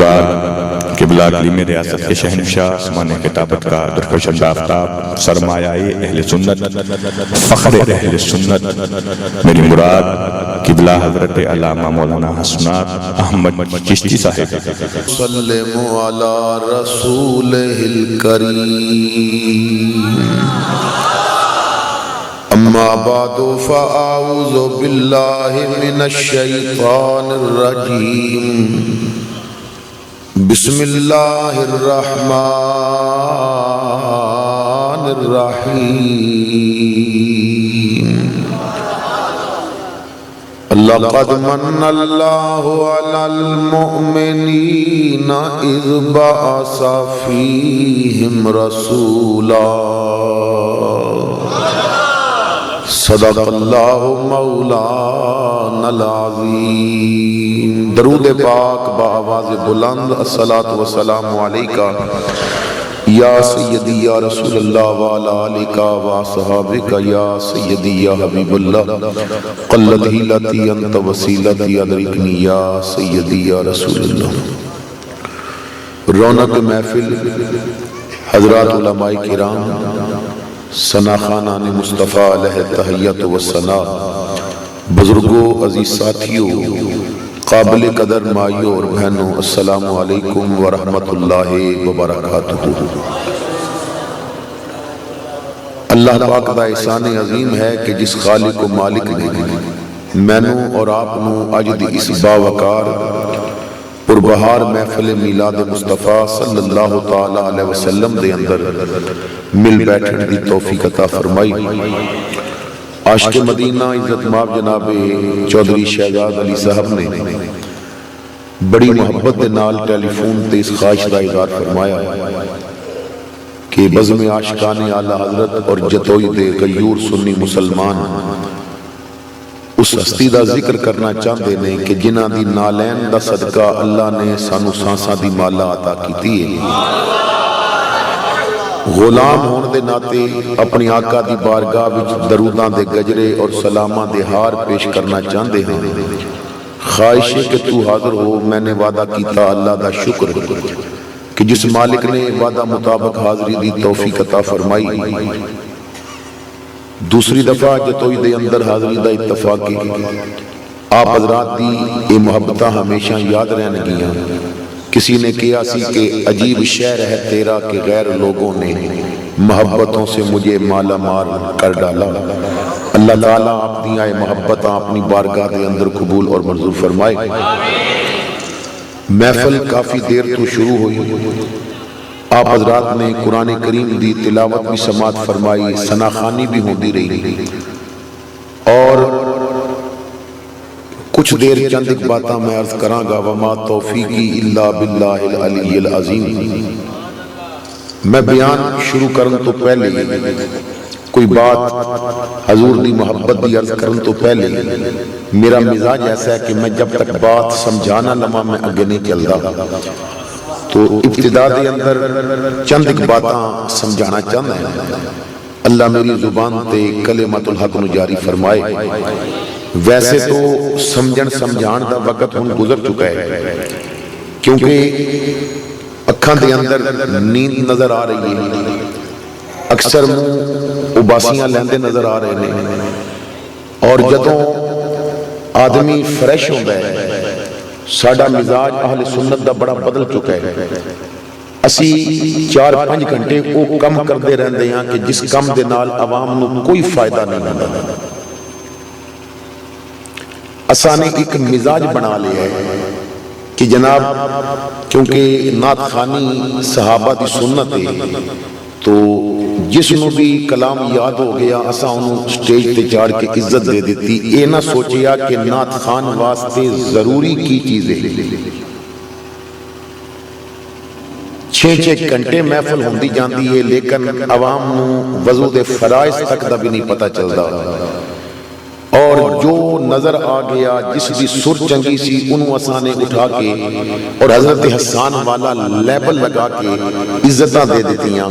بعد قبلہ اقلیم ریاست کے شہنشاہ آسمان کتابت کا درخشندہ آفتاب سرمایہ اہل سنت فخر اہل سنت میری مراد قبلہ حضرت علامہ مولانا حسنات احمد چشتی صاحب سلموا علی رسولہ الکریم اما بعد فاعوذ باللہ من الشیطان الرجیم بسم اللہ الرحمن الرحیم لقد من اللہ علی المؤمنین اذ بعث فیہم رسولا صدق اللہ مولانا العظیم۔ درود پاک بآواز بلند الصلاۃ والسلام علیکہ یا سیدی یا رسول اللہ وعلی آلکہ واصحابکہ یا سیدی یا حبیب اللہ قلت ہیلتی انت وسیلتی ادرکنی یا سیدی یا رسول اللہ۔ رونق محفل حضرات علماء کرام، ثناخانان مصطفیٰ علیہ تحیت و ثنا، بزرگوں، عزیز ساتھیوں، قابل قدر مائیوں اور بہنوں، السلام علیکم ورحمت اللہ وبرکاتہ۔ اللہ پاک دا احسان عظیم ہے کہ جس خالق و مالک نے مینوں اور آپ نو اج دی اس باوقار پربہار محفل میلاد مصطفیٰ صلی اللہ تعالی علیہ وسلم دے اندر مل بیٹھن دی توفیق عطا فرمائی۔ عاشق مدینہ عزت مآب جناب چودھری شہزاد علی صاحب نے بڑی محبت دے نال ٹیلی فون تے اس خواہش دا اظہار فرمایا کہ بزم عاشقان اعلی حضرت اور جتوئی دے غیور سنی مسلمان اس ہستی دا ذکر کرنا چاہتے ہیں کہ جنہ دی نالین دا صدقہ اللہ نے سانو سانساں دی مالا عطا کیتی ہے۔ غلام ہون دے ناتے اپنی آقا دی بارگاہ وچ دروداں دے گجرے اور سلاماں دے ہار پیش کرنا چاہتے ہیں۔ خواہش ہے کہ تو حاضر ہو، میں نے وعدہ کیتا اللہ دا شکر کہ جس مالک نے وعدہ مطابق حاضری دی توفیق عطا فرمائی۔ دوسری دفعہ جتوئی دے اندر حاضری دا اتفاق کی آپ حضرات دی اے محبتہ ہمیشہ یاد رہنے گیا۔ کسی نے کیا سی کہ عجیب شہر ہے تیرا کہ غیر لوگوں نے محبتوں سے مجھے مالا مال کر ڈالا۔ اللہ تعالیٰ اپنی آئے محبتہ اپنی بارگاہ دے اندر قبول اور منظور فرمائے۔ محفل کافی دیر تو شروع ہوئی، آپ حضرات نے قرآن کریم دی تلاوت بھی سماعت فرمائی، ثناخانی بھی ہوندی رہی، اور کچھ دیر چند ایک باتاں میں عرض کراں گا۔ وما توفیقی الا باللہ العلی العظیم۔ میں بیان شروع کرن تو پہلے کوئی بات حضور دی محبت دی عرض کرن تو پہلے میرا مزاج ایسا ہے کہ میں جب تک بات سمجھانا لما میں آگے نہیں چلتا، تو ابتدا دے اندر چند ایک باتاں سمجھانا چاہتا ہے۔ اللہ میری زبان تے کلمۃ الحق نو جاری فرمائے۔ ویسے تو سمجھن سمجھان دا وقت ہن گزر چکا ہے، کیونکہ اکھاں دے اندر نیند نظر آ رہی ہے، اکثر منہ اباسیاں لیندے نظر آ رہے ہیں، اور جدوں آدمی فریش ہوندا ہے ساڈا مزاج اہل سنت دا بڑا بدل چکا ہے۔ اسی 4-5 گھنٹے وہ کم کردے رہندے ہیں کہ جس کم دے نال عوام نو کوئی فائدہ نہیں ہوندا۔ اساں نے ایک مزاج بنا لیا ہے کہ جناب کیونکہ نعت خوانی صحابہ دی سنت ہے، تو جس نو بھی کلام یاد ہو گیا اساں انہوں سٹیج تے چاڑ کے عزت دے دیتی۔ اے نہ سوچیا کہ نعت خان واسطے ضروری کی چیزیں 6 گھنٹے محفل ہوندی جاندی ہے، لیکن عوام نو وضو دے فرائض تک دا بھی نہیں پتہ چلدا، اور جو نظر آ گیا جس دی سر چنگی سی انہوں اساں نے اٹھا کے اور حضرت حسان والا لیبل لگا کے عزتاں دے دیتیاں.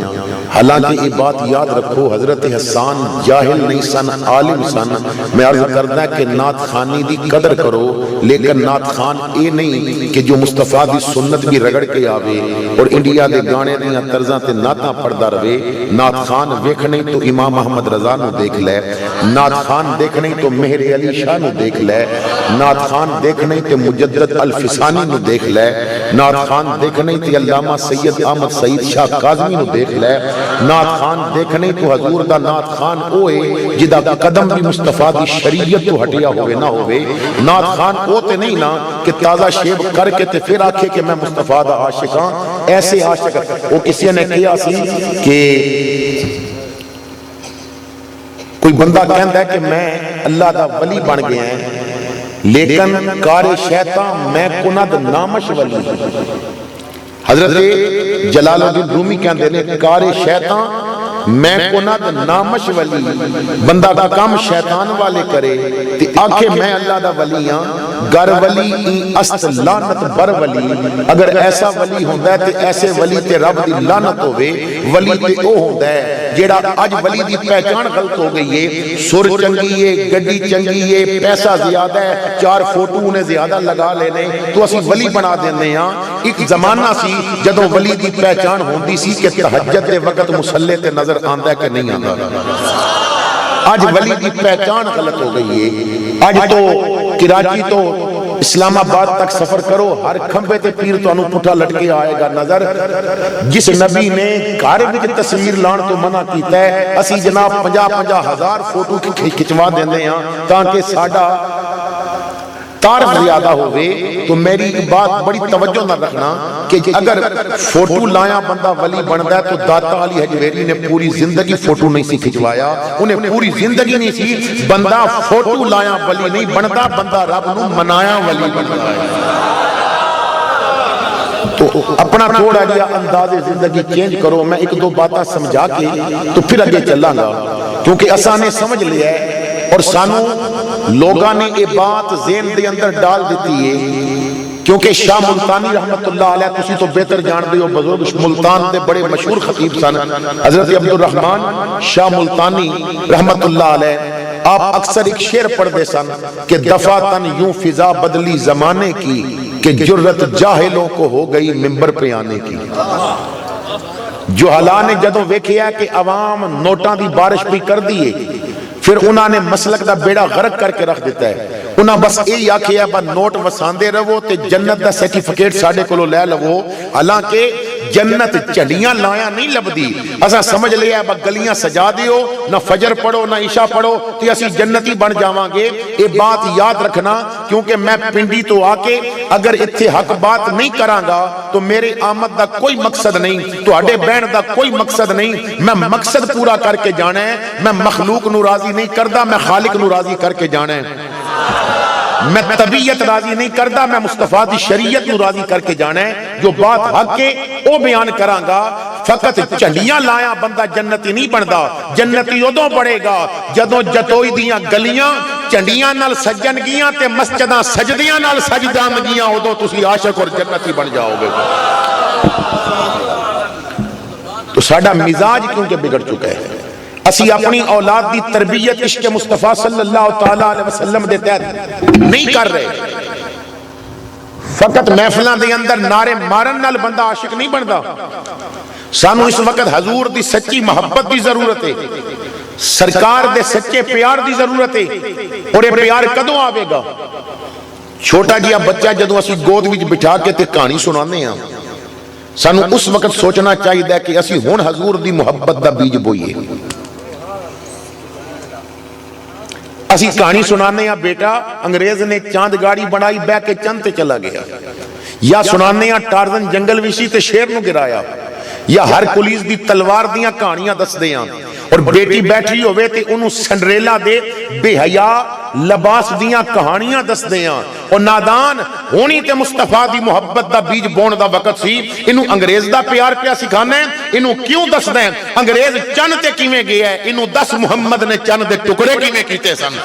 حالانکہ یہ بات یاد رکھو حضرت حسان جاہل نہیں سن، عالم سن. میں عرض کرنا کہ نعت خوانی دی قدر کرو، لیکن نعت خان اے نہیں کہ جو مصطفیٰ دی سنت بھی رگڑ کے آوے اور انڈیا دے گانے دیاں طرزاں تے نعتاں پڑھدا رہے. نعت خان ویکھنے تو امام محمد رضا نو دیکھ لے، نعت خان دیکھنے تو مہر علی شاہ نو دیکھ لے، نعت خان دیکھنے تو مجدد الفسانی نو دیکھ لے، نعت خان دیکھنے تو علامہ سید احمد سعید شاہ کاظمی نو دیکھ لے. نعت خان دیکھنے تو حضور دا نعت خان اوے جدا قدم بھی مصطفیٰ دی شریعت تو ہٹیا ہوئے نہ ہوئے. نعت خان اوتے نہیں نا کہ تازہ شیب کر کے تے پھر آکھے کہ میں مصطفیٰ دا عاشق ہاں. ایسے عاشق وہ کسی نے کیا سی کہ کوئی بندہ کہندا ہے کہ میں اللہ دا ولی بن گیا ہے لیکن کار شیطان میں کند نامش ولی. حضرت جلال الدین رومی کہندے نے کار شیطان میں کند نامش ولی. بندہ کا کام شیطان والے کرے تے آنکھیں میں اللہ دا ولی ہاں. گر ولی است لعنت بر ولی. اگر ایسا ولی ہوندا ہے تے ایسے ولی تے رب دی لعنت ہوے. ولی تے او ہوندا ہے جیڑا اج ولی دی پہچان غلط ہو گئی ہے. سر چنگی ہے، گڈی چنگی ہے، پیسہ زیادہ ہے، 4 فوٹو نے زیادہ لگا لینے تو اسی ولی بنا دیندے ہاں. ایک زمانہ سی جدوں ولی دی پہچان ہوندی سی کہ تہجد دے وقت مصلی تے نظر آندا ہے کہ نہیں آندا. آج ولی دی پہچان غلط ہو گئی ہے. آج تو کراچی تو اسلام آباد تک سفر کرو، ہر کھمبے تے پیر تو انو پٹھا لٹکے آئے گا نظر. جس نبی نے گھر وچ تصویر لان تو منع کیتا ہے، اسی جناب 50-50 ہزار فوٹو کھچوا دیندے ہاں تاکہ ساڈا تعارف زیادہ ہوئے. تو میری بات بڑی توجہ نہ رکھنا کہ اگر فوٹو لایا بندہ ولی بندا ہے تو داتا علی حجویری نے پوری زندگی فوٹو نہیں سی کھچوایا. انہیں پوری زندگی نہیں سی. بندہ فوٹو لایا ولی نہیں بندا، بندہ رب نو منایا ولی بندا ہے. تو اپنا تھوڑا جہا انداز زندگی چینج کرو. میں ایک دو باتاں سمجھا کے تو پھر اگے چلاں گا کیونکہ اساں نے سمجھ لیا ہے اور سانو لوگاں نے یہ بات ذہن دے اندر ڈال دیتی ہے. کیونکہ شاہ ملتانی رحمت اللہ علیہ تسی تو بہتر جان دے ہو، بزرگ ملتان دے بڑے مشہور خطیب سن حضرت عبد الرحمن شاہ ملتانی رحمت اللہ علیہ. آپ اکثر ایک شعر پڑھ دے سن کہ دفاتن یوں فضا بدلی زمانے کی کہ جرت جاہلوں کو ہو گئی منبر پہ آنے کی. جہلا نے جدوں ویکھیا کہ عوام نوٹاں دی بارش بھی کر دیئے پھر انہاں نے مسلک دا بیڑا غرق کر کے رکھ دیتا ہے. انہاں بس یہی آکھیا با نوٹ وساندے رہو تے جنت دا سرٹیفکیٹ ساڈے کولوں لے لو. حالانکہ جنت چڑیاں لایا نہیں لبدی. اساں سمجھ لیا با گلیاں سجا دیو، نہ فجر پڑھو نہ عشاء پڑھو تے اسی جنتی بن جاواں گے. یہ بات یاد رکھنا کیونکہ میں پنڈی تو آ کے اگر اتھے حق بات نہیں کراں گا تو میرے آمد دا کوئی مقصد نہیں، تہاڈے بہن دا کوئی مقصد نہیں. میں مقصد پورا کر کے جانا ہے. میں مخلوق نو راضی نہیں کردا، میں خالق نو راضی کر کے جانا ہے. میں طبیعت راضی نہیں کردا، میں مصطفیٰ دی شریعت نو راضی کر کے جانا ہے. جو بات حق ہے او بیان کراں گا. فقط چنڈیاں لایا بندہ جنتی نہیں بندا. جنتی ادوں بڑھے گا جدوں جتوئی دیاں گلیاں چنڈیاں نال سجن گیاں تے مسجداں سجدیاں نال سجدان گیاں، ادوں تسی عاشق اور جنتی بن جاؤ گے. تو ساڈا مزاج کیونکہ بگڑ چکا ہے. اسی اپنی اولاد دی تربیت عشق مصطفیٰ صلی اللہ تعالیٰ علیہ وسلم دے تحت نہیں کر رہے. فقط محفلاں دے اندر نعرے مارن نال بندہ عاشق نہیں بندا. سانو اس وقت حضور دی سچی محبت دی ضرورت ہے، سرکار دے سچے پیار دی ضرورت ہے. اور یہ پیار کدوں آوے گا؟ چھوٹا جیا بچہ جدوں اسی گود وچ بٹھا کے تے کہانی سنانے ہاں، سانو اس وقت سوچنا چاہیے کہ اسی ہن حضور دی محبت دا بیج بوئیے. اسی کہانی سنانے ہیں بیٹا انگریز نے چاند گاڑی بنائی بہ کے چند تے چلا گیا، یا سنانے ہیں ٹارزن جنگل وشی تے شیر نو گرایا، یا ہر پولیس دی تلوار دیاں کہانیاں دس دیاں. اور بیٹی بیٹھی ہوئے تے انہوں سنڈریلا دے بے حیا لباس دیاں کہانیاں دس دیاں. اور نادان ہونی تے مصطفیٰ دی محبت دا بیج بون دا وقت سی. انہوں انگریز دا پیار پیا سکھانا ہے. انہوں کیوں دس دیں انگریز چند تے کیویں گیا ہے؟ انہوں دس محمد نے چند دے ٹکڑے کیویں کیتے سن.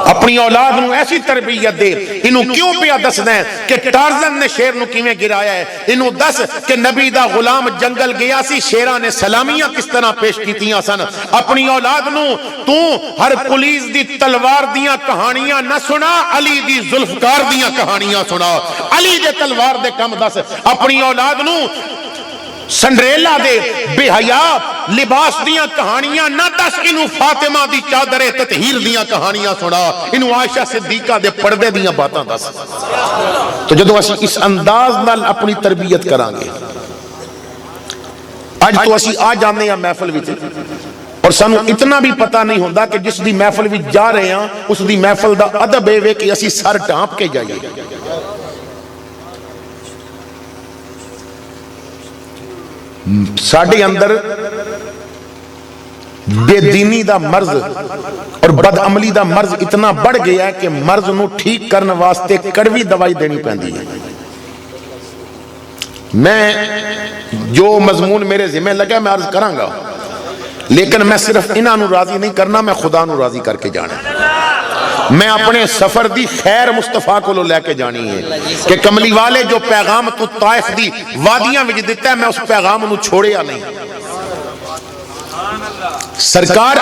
اپنی اولاد نو ایسی تربیت دے. انہوں کیوں پیا دسنا ہے کہ ٹارزن نے شیر نو کیویں گرایا ہے؟ انہوں دس کہ نبی دا غلام جنگل گیا سی، شیراں نے سلامیاں کس طرح پیش کیتیاں سن. اپنی اولاد نو تو ہر پولیس دی تلوار دیاں کہانیاں نہ سنا، علی دی ذوالفقار دیاں کہانیاں سنا. علی دے تلوار دے کم دس. اپنی اولاد نو سنڈریلا دے بے حیا لباس دیاں کہانیاں نہ دس. انہوں فاطمہ دی چادر تطہیر دیاں کہانیاں سنا. انہوں عائشہ صدیقہ دے پردے دیاں باتاں دس. تو جدو اسی اس انداز نال اپنی تربیت کران گے، آج تو اسی آ جانے ہیں محفل وچ اور سانو اتنا بھی پتہ نہیں ہوندا کہ جس دی محفل وچ جا رہے ہیں اس دی محفل دا ادب اے وے کہ اسی سر ڈھانپ کے جائیے. ساڈے اندر بے دینی دا مرض اور بد عملی دا مرض اتنا بڑھ گیا ہے کہ مرض نو ٹھیک کرنے واسطے کڑوی دوائی دینی پہندی ہے. میں جو مضمون میرے ذمہ لگا میں عرض کراں گا، لیکن میں صرف انہاں نو راضی نہیں کرنا، میں خدا نو راضی کر کے جانا. میں اپنے سفر دی خیر مصطفیٰ کو لے کے جانی ہے کہ کملی والے جو پیغام تو طائف دی وادیاں وچ دیتا ہے میں اس پیغام نو چھوڑیا نہیں. سرکار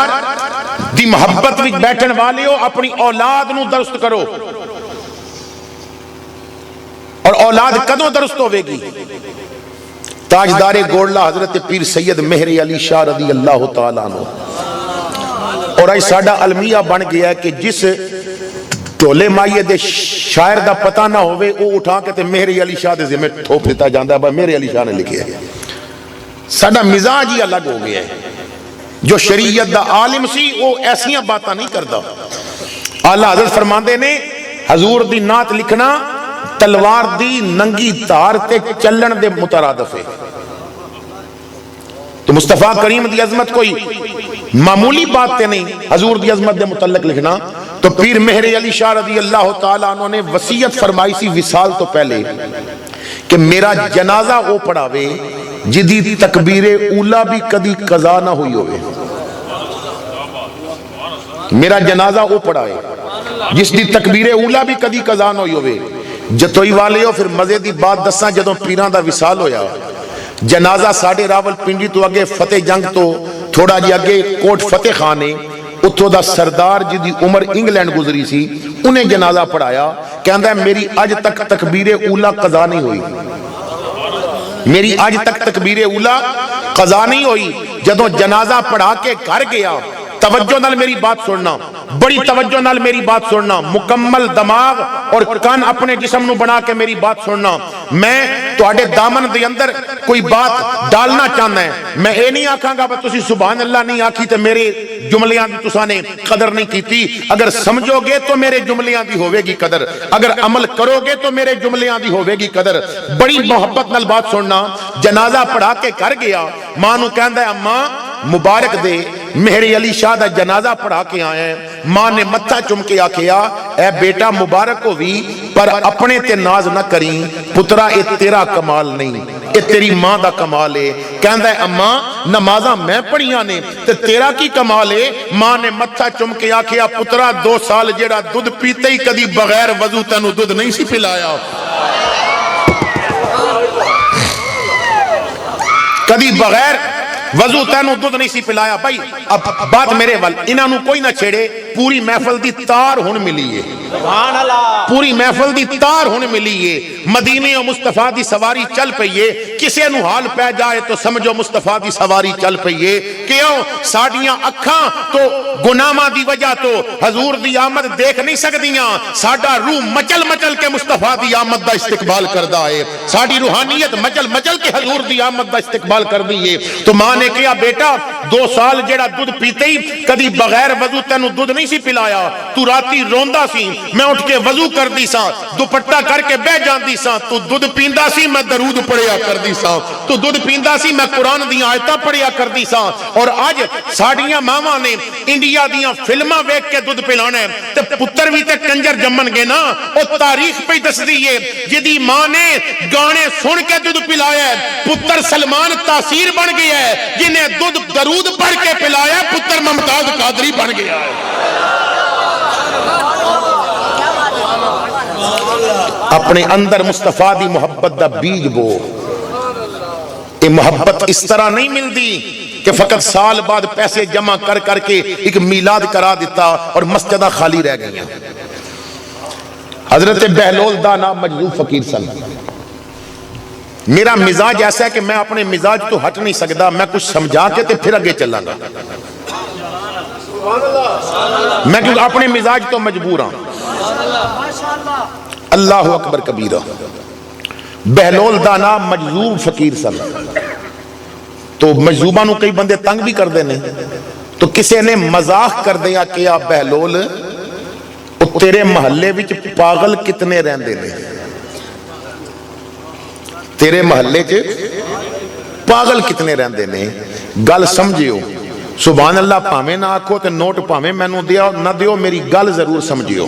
دی محبت وچ بیٹھن والے ہو، اپنی اولاد نو درست کرو. اور اولاد کدوں درست ہوے گی؟ تاجدار گوڑلا حضرت پیر سید مہر علی شاہ رضی اللہ تعالیٰ عنہ. اور آج ساڈا المیہ بن گیا ہے کہ جس ٹولے مائیے دے شاعر دا پتہ نہ ہوئے وہ اٹھا کے تے مہر علی شاہ دے ذمہ تھوپ دیتا جاندہ ہے مہر علی شاہ نے لکھے ہے. ساڈا مزاج ہی الگ ہو گیا ہے. جو شریعت دا عالم سی وہ ایسیاں باتاں نہیں کردا. اعلیٰ حضرت فرماندے نے حضور دی نعت لکھنا تلوار دی ننگی تار تے چلن دے مترادف ہے. تو مصطفیٰ کریم دی عظمت کوئی معمولی بات تے نہیں. حضور دی عظمت دے متعلق لکھنا تو پیر مہر علی شاہ رضی اللہ تعالیٰ عنہ نے وصیت فرمائی سی وصال تو پہلے کہ میرا جنازہ وہ پڑھاوے جدی تکبیر اولا بھی کدی قضا نہ ہوئی ہوئے. میرا جنازہ وہ پڑھائے جس دی تکبیر اولا بھی کدی قضا نہ ہوئی ہوئے. جتوئی والے ہو پھر مزے دی بات دساں جدوں پیراں دا وصال ہویا جنازہ ساڑھے راول پنڈی تو اگے فتح جنگ تو تھوڑا جی اگے کوٹ فتح خانے اتھو دا سردار جدی عمر انگلینڈ گزری سی انہیں جنازہ پڑھایا. کہندہ ہے میری آج تک تکبیر اولا قضا نہیں ہوئی. میری آج تک تکبیر اولا قضا نہیں ہوئی. جدوں جنازہ پڑھا کے گھر گیا توجہ نال میری بات سننا، بڑی توجہ نال میری بات سننا، مکمل دماغ اور کان اپنے جسم نو بنا کے میری بات سننا. میں تواڈے دامن دے اندر کوئی بات ڈالنا چاہنا ہے. میں اے نہیں آکھاں گا بس تسی سبحان اللہ نہیں آکھی تے میرے جملیاں دی تساں نے قدر نہیں کیتی. اگر سمجھو گے تو میرے جملیاں دی ہوے گی قدر، اگر عمل کرو گے تو میرے جملیاں دی ہوے گی قدر. بڑی محبت نال بات سننا. جنازہ پڑھا کے گھر گیا، ماں نو کہندا ہے اماں مبارک دے مہر علی شاہ دا جنازہ پڑھا کے آئے ہیں. ماں نے متھا چم کے آکھیا اے بیٹا مبارک ہووی پر اپنے تے ناز نہ کریں پترا، اے تیرا کمال نہیں اے تیری ماں دا کمال ہے. کہندا ہے اماں نمازاں میں پڑھیاں نے تے تیرا کی کمال ہے. ماں نے متھا چم کے آکھیا پترا 2 سال جیڑا دودھ پیتے ہی کدی بغیر وضو تینوں دودھ نہیں سی پلایا، کدی بغیر وضو تینوں دودھ نہیں سی پلایا. بھائی اب بات میرے وال انہاں نو کوئی نہ چھیڑے. پوری محفل دی تار ہن ملی ہے، سبحان اللہ، پوری محفل دی تار ہن ملی ہے. مدینے و مصطفیٰ دی سواری چل پئیے. کسے نو حال پہ جائے تو سمجھو مصطفیٰ دی سواری چل پئیے. کیوں ساڈیاں اکھاں تو گناہاں دی وجہ تو حضور دی آمد دیکھ نہیں سکدیاں. ساڈا روح مچل مچل کے مصطفیٰ دی آمد دا استقبال کردا ہے. ساڈی روحانیت مچل مچل کے حضور دی آمد دا استقبال کردی ہے. تو ماں نے کہا بیٹا 2 سال جیڑا دودھ پیتے ہی کدی بغیر وضو تینوں دودھ نہیں سی پلایا. تو راتی روندا سی، میں اٹھ کے وضو کر دی سا، دوپٹہ کر کے بہ جاندی سا. تو دودھ پیندا سی، میں درود پڑھیا کر دی سا. تو دودھ پیندا سی، میں قرآن دیاں آیتاں پڑھیا کر دی سا. اور آج ساڈیاں ماواں نے انڈیا دیاں فلماں ویکھ کے دودھ پلانا ہے تے پتر بھی تے کنجر جمن گے نا. او تاریخ پہ دس دی ہے جدی ماں نے گانے سن کے دودھ پلایا ہے پتر سلمان تاثیر بن گیا ہے. جنہیں دودھ درود پڑھ کے پلایا پتر ممتاز قادری بن گیا ہے. اپنے اندر مصطفیٰ دی محبت دا بیج بو. یہ محبت اس طرح نہیں ملتی کہ فقط سال بعد پیسے جمع کر کر کے ایک میلاد کرا دیتا اور مسجدہ خالی رہ گئی. حضرت بہلول دانا مجذوب فقیر سن. میرا مزاج ایسا ہے کہ میں اپنے مزاج تو ہٹ نہیں سکتا, میں کچھ سمجھا کے تے پھر آگے چلا گا. میں کیونکہ اپنے مزاج تو مجبور ہوں. اللہ اکبر کبیرہ. بہلول دانا مجذوب فقیر سن. تو مجذوبہ نو کئی بندے تنگ بھی کر دینے, تو کسی نے مزاح کر دیا کہ آپ بہلول تیرے محلے وچ پاگل کتنے رہندے نے, تیرے محلے چ پاگل کتنے رہندے نے. گل سمجھیو, سبحان اللہ پاویں نہ آکھو تے نوٹ پاویں مینوں دیو نہ دیو, میری گل ضرور سمجھیو.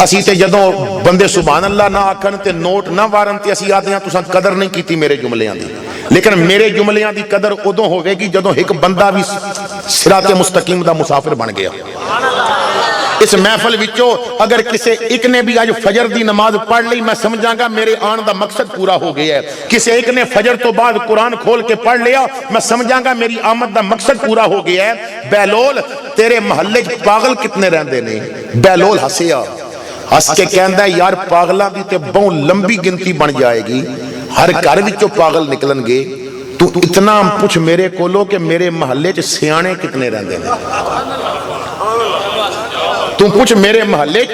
اسی تے جدوں بندے سبحان اللہ نہ آکھن تے نوٹ نہ وارن تے اسی آدھے ہیں تساں قدر نہیں کیتی میرے جملیاں دی. لیکن میرے جملیاں دی قدر ادوں ہوئے گی جدوں ایک بندہ بھی صراط مستقیم دا مسافر بن گیا. اس محفل وچوں اگر کسے ایک نے بھی آج فجر دی نماز پڑھ لی, میں سمجھاں گا میرے آن دا مقصد پورا ہو گیا ہے. کسے ایک نے فجر تو بعد قرآن کھول کے پڑھ لیا, میں سمجھاں گا میری آمد دا مقصد پورا ہو گیا ہے. بہلول تیرے محلے پاگل کتنے رہندے نے؟ بہلول ہسیا, ہس کے کہندا ہے یار پاگلاں دی تے بہت لمبی گنتی بن جائے گی, ہر گھر وچوں پاگل نکلن گے. تو اتنا پوچھ میرے کولو کہ میرے محلے چ سیانے کتنے رہندے نے. تو پوچھ میرے محلے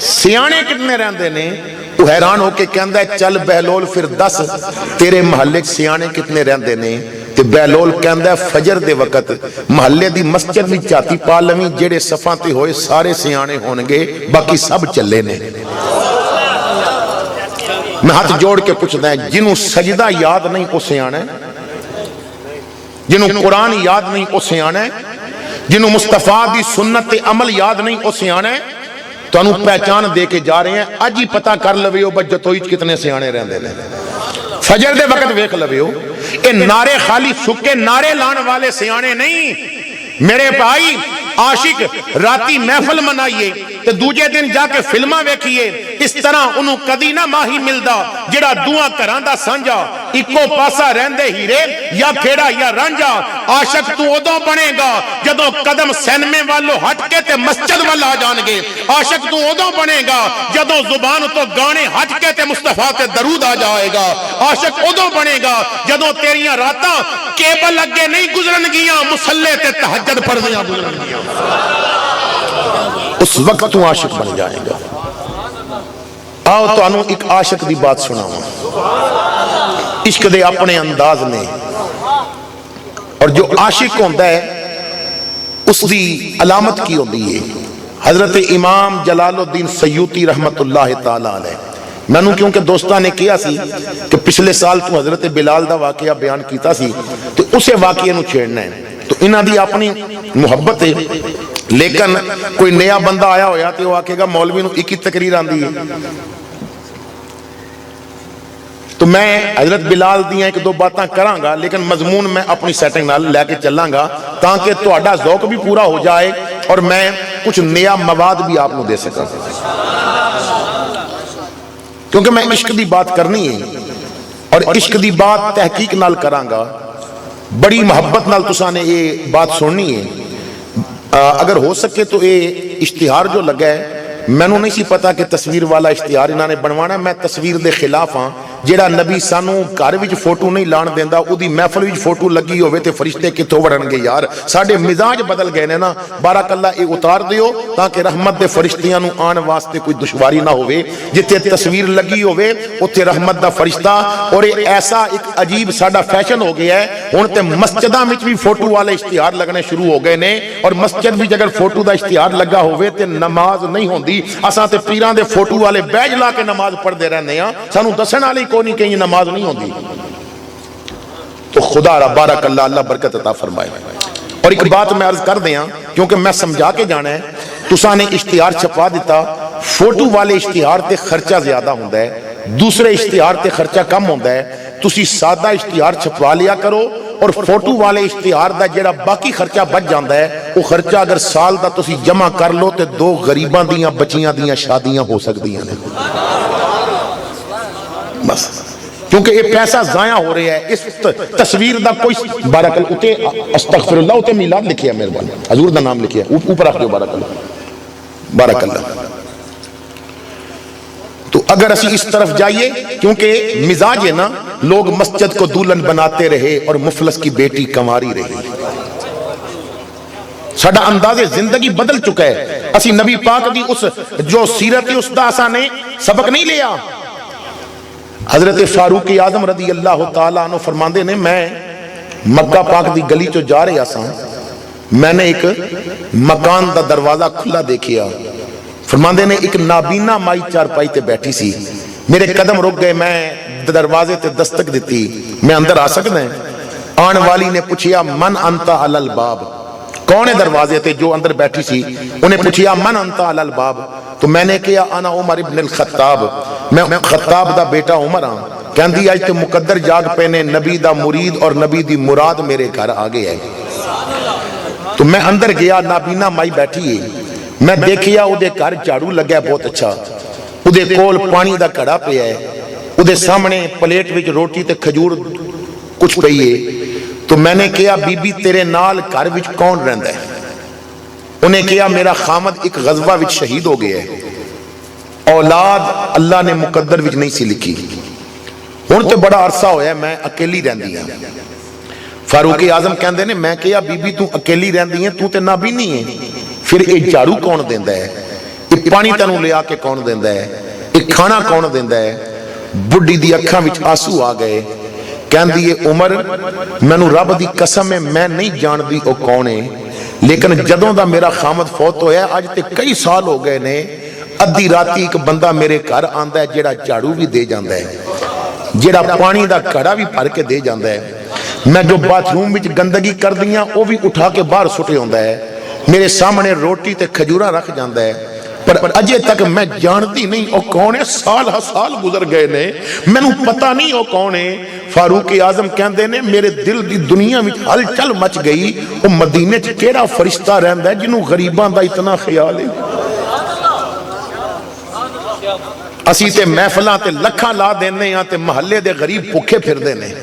سیانے کتنے رہندے نے. وہ حیران ہو کے کہندا ہے چل بہلول پھر دس تیرے محلے سیانے کتنے رہندے نے. تے بہلول کہندا ہے فجر دے وقت محلے دی مسجد وچ جاتی پا لویں, جڑے صفاں تے ہوئے سارے سیانے ہون گے, باقی سب چلے نے. میں ہاتھ جوڑ کے پوچھدا ہے جنوں سجدہ یاد نہیں وہ سیانا ہے, جنوں قرآن یاد نہیں وہ سیانا ہے, جنہوں مصطفیٰ دی سنت تے عمل یاد نہیں وہ سیانے ہیں. تو انہوں پہچان دے کے جا رہے ہیں, اج ہی پتہ کر لویو بجتوئی کتنے سیانے رہندے نے. فجر دے وقت ویکھ لویو, اے نعرے خالی سکے نعرے لان والے سیانے نہیں. میرے بھائی عاشق راتی محفل منائیے تے دوجے دن جا کے فلمہ ویکھیے, اس طرح انہوں کدی نہ ماہی ملدا جڑا دعا کران دا سانجا اکو پاسا رہندے ہیرے یا کھیڑا یا رانجا. عاشق تو ادوں بنے گا جدوں قدم سینمے والوں ہٹ کے تے مسجد والا آ جان گے. عاشق تو ادوں بنے گا جدوں زبان تو گانے ہٹ کے تے مصطفیٰ تے درود آ جائے گا. عاشق ادوں بنے گا جدوں تیریاں راتاں کیبل اگے نہیں گزرن گیاں, مسلے تے تہجد پڑھدیاں گزرن گیاں. اس وقت تو عاشق بن جائے گا. آؤ تو انہوں ایک عاشق دی بات سناؤں. عشق دے اپنے انداز نے, اور جو عاشق ہوندہ ہے اس دی علامت کی ہوندی ہے. حضرت امام جلال الدین سیوطی رحمت اللہ تعالیٰ علیہ, میں نے کیونکہ دوستہ نے کیا سی کہ پچھلے سال تو حضرت بلال دا واقعہ بیان کیتا سی تو اسے واقعہ نو چھیڑنا ہے. تو انہاں دی اپنی محبت ہے, لیکن کوئی نیا بندہ آیا ہویا تو وہ آکے گا مولوی نو ایک ہی تقریر آندی ہے. تو میں حضرت بلال دیاں ایک دو باتاں کراں گا, لیکن مضمون میں اپنی سیٹنگ نال لے کے چلاں گا تاکہ تہاڈا ذوق بھی پورا ہو جائے اور میں کچھ نیا مواد بھی آپ کو دے سکاں. کیونکہ میں عشق دی بات کرنی ہے اور عشق دی بات تحقیق نال کراں گا. بڑی محبت نال تساں نے یہ بات سننی ہے. اگر ہو سکے تو یہ اشتہار جو لگا ہے, میں نو نہیں سی پتا کہ تصویر والا اشتہار انہاں نے بنوانا. میں تصویر دے خلاف ہاں. جیڑا نبی سانو گھر وچ فوٹو نہیں لان دیندا, او دی محفل وچ فوٹو لگی ہوئے تے فرشتے کتھوں وڑن گے یار. ساڈے مزاج بدل گئے نے نا. بارک اللہ اے اتار دیو تاکہ رحمت دے فرشتیاں نو آن واسطے کوئی دشواری نہ ہوئے. جتے تصویر لگی ہوئے اوتھے رحمت دا فرشتہ. اور ایسا ایک عجیب ساڈا فیشن ہو گیا ہے ہن تے مسجداں وچ بھی فوٹو والے اشتہار لگنے شروع ہو گئے نے. اور مسجد وچ اگر فوٹو دا اشتہار لگا ہوئے تے نماز نہیں ہوندی. اساں تے پیراں دے فوٹو والے بیج لا کے نماز پڑھ دے رہنے ہاں, سانو دسن والی کوئی نہیں کہ نماز نہیں ہوندی. تو خدا را بارک اللہ, اللہ برکت عطا فرمائے. اور ایک بات میں عرض کر دیاں کیونکہ میں سمجھا کے جانا ہے. تساں نے اشتہار چھپا دیتا, فوٹو والے اشتہار تے خرچہ زیادہ ہوندہ ہے, دوسرے اشتہار تے خرچہ کم ہوندہ ہے. تسی سادہ اشتہار چھپا لیا کرو اور فوٹو والے اشتہار دا جڑا باقی خرچہ بچ جاندا ہے وہ خرچہ اگر سال دا تسی جمع کر لو تے 2 غریباں دیاں بچیاں دیاں شادیاں ہو سکدیاں نے بس کیونکہ یہ پیسہ ضائع ہو رہا ہے اس تصویر دا کوئی بارک اللہ اتے استغفر اللہ اتے میلاد لکھیا مہربان حضور دا نام لکھیا اوپر رکھ دو بارک اللہ تو اگر اسی اس طرف جائیے کیونکہ مزاج ہے نا لوگ مسجد کو دلہن بناتے رہے اور مفلس کی بیٹی کنواری رہی ساڈا انداز زندگی بدل چکا ہے اسی نبی پاک دی اس جو سیرت اس دا اساں نے سبق نہیں لیا حضرت فاروق اعظم رضی اللہ تعالیٰ عنہ فرماندے نے میں مکہ پاک دی گلی چو جا رہے آساں میں نے ایک مکان دا دروازہ کھلا دیکھیا فرماندے نے ایک نابینا مائی چارپائی تے بیٹھی سی میرے قدم رک گئے میں دروازے تے دستک دیتی میں اندر آ سکتا ہے آن والی نے پوچھیا من انتا علی الباب کون ہے دروازے تے جو اندر بیٹھی سی انہیں پوچھیا من انتا علی الباب تو میں نے کہا انا عمر ابن الخطاب میں خطاب دا بیٹا عمر ہاں کہندی آج تے مقدر جاگ پینے نبی دا مرید اور نبی دی مراد میرے گھر آگے ہے تو میں اندر گیا نابینا مائی بیٹھی ہے میں دیکھیا او دے گھر جھاڑو لگا بہت اچھا او دے کول پانی دا کڑا پیا ہے او دے سامنے پلیٹ وچ روٹی تے کھجور کچھ پئی ہے تو میں نے کہا بی بی تیرے نال گھر وچ کون رہندا ہے انہیں کہا میرا خامد ایک غزوہ وچ شہید ہو گیا ہے اولاد اللہ نے مقدر وچ نہیں سی لکھی ہن تے بڑا عرصہ ہویا ہے میں اکیلی رہندی ہاں فاروق اعظم کہندے نے میں کہا بی بی تو اکیلی رہندی ہے تو تے نابینی ہے پھر یہ جھاڑو کون دیندا ہے یہ پانی تینوں لے آ کے کون دیندا ہے یہ کھانا کون دیندا ہے بڈھی دی اکھاں وچ آنسو آ گئے کہندی ہے عمر مینوں رب دی قسم ہے میں نہیں جاندی او کون ہے لیکن جدوں دا میرا خامد فوت ہویا ہے اج تے کئی سال ہو گئے نے ادھی راتی ایک بندہ میرے گھر آندا ہے جیڑا جھاڑو بھی دے جاندا ہے جیڑا پانی دا گھڑا بھی بھر کے دے جاندا ہے میں جو باتھ روم وچ گندگی کر دیاں وہ بھی اٹھا کے باہر سٹے ہوندا ہے میرے سامنے روٹی تے کھجورا رکھ جاندا ہے پر اجے تک میں جانتی نہیں او کون ہے سال سال گزر گئے نے مینوں پتہ نہیں او کون ہے فاروق اعظم کہندے نے میرے دل دی دنیا وچ ہلچل مچ گئی او مدینے چ کیڑا فرشتہ رہندا ہے جنوں غریباں دا اتنا خیال ہے اسی تے محفلاں تے لکھاں لا دینے ہاں تے محلے دے غریب بھوکے پھردے نے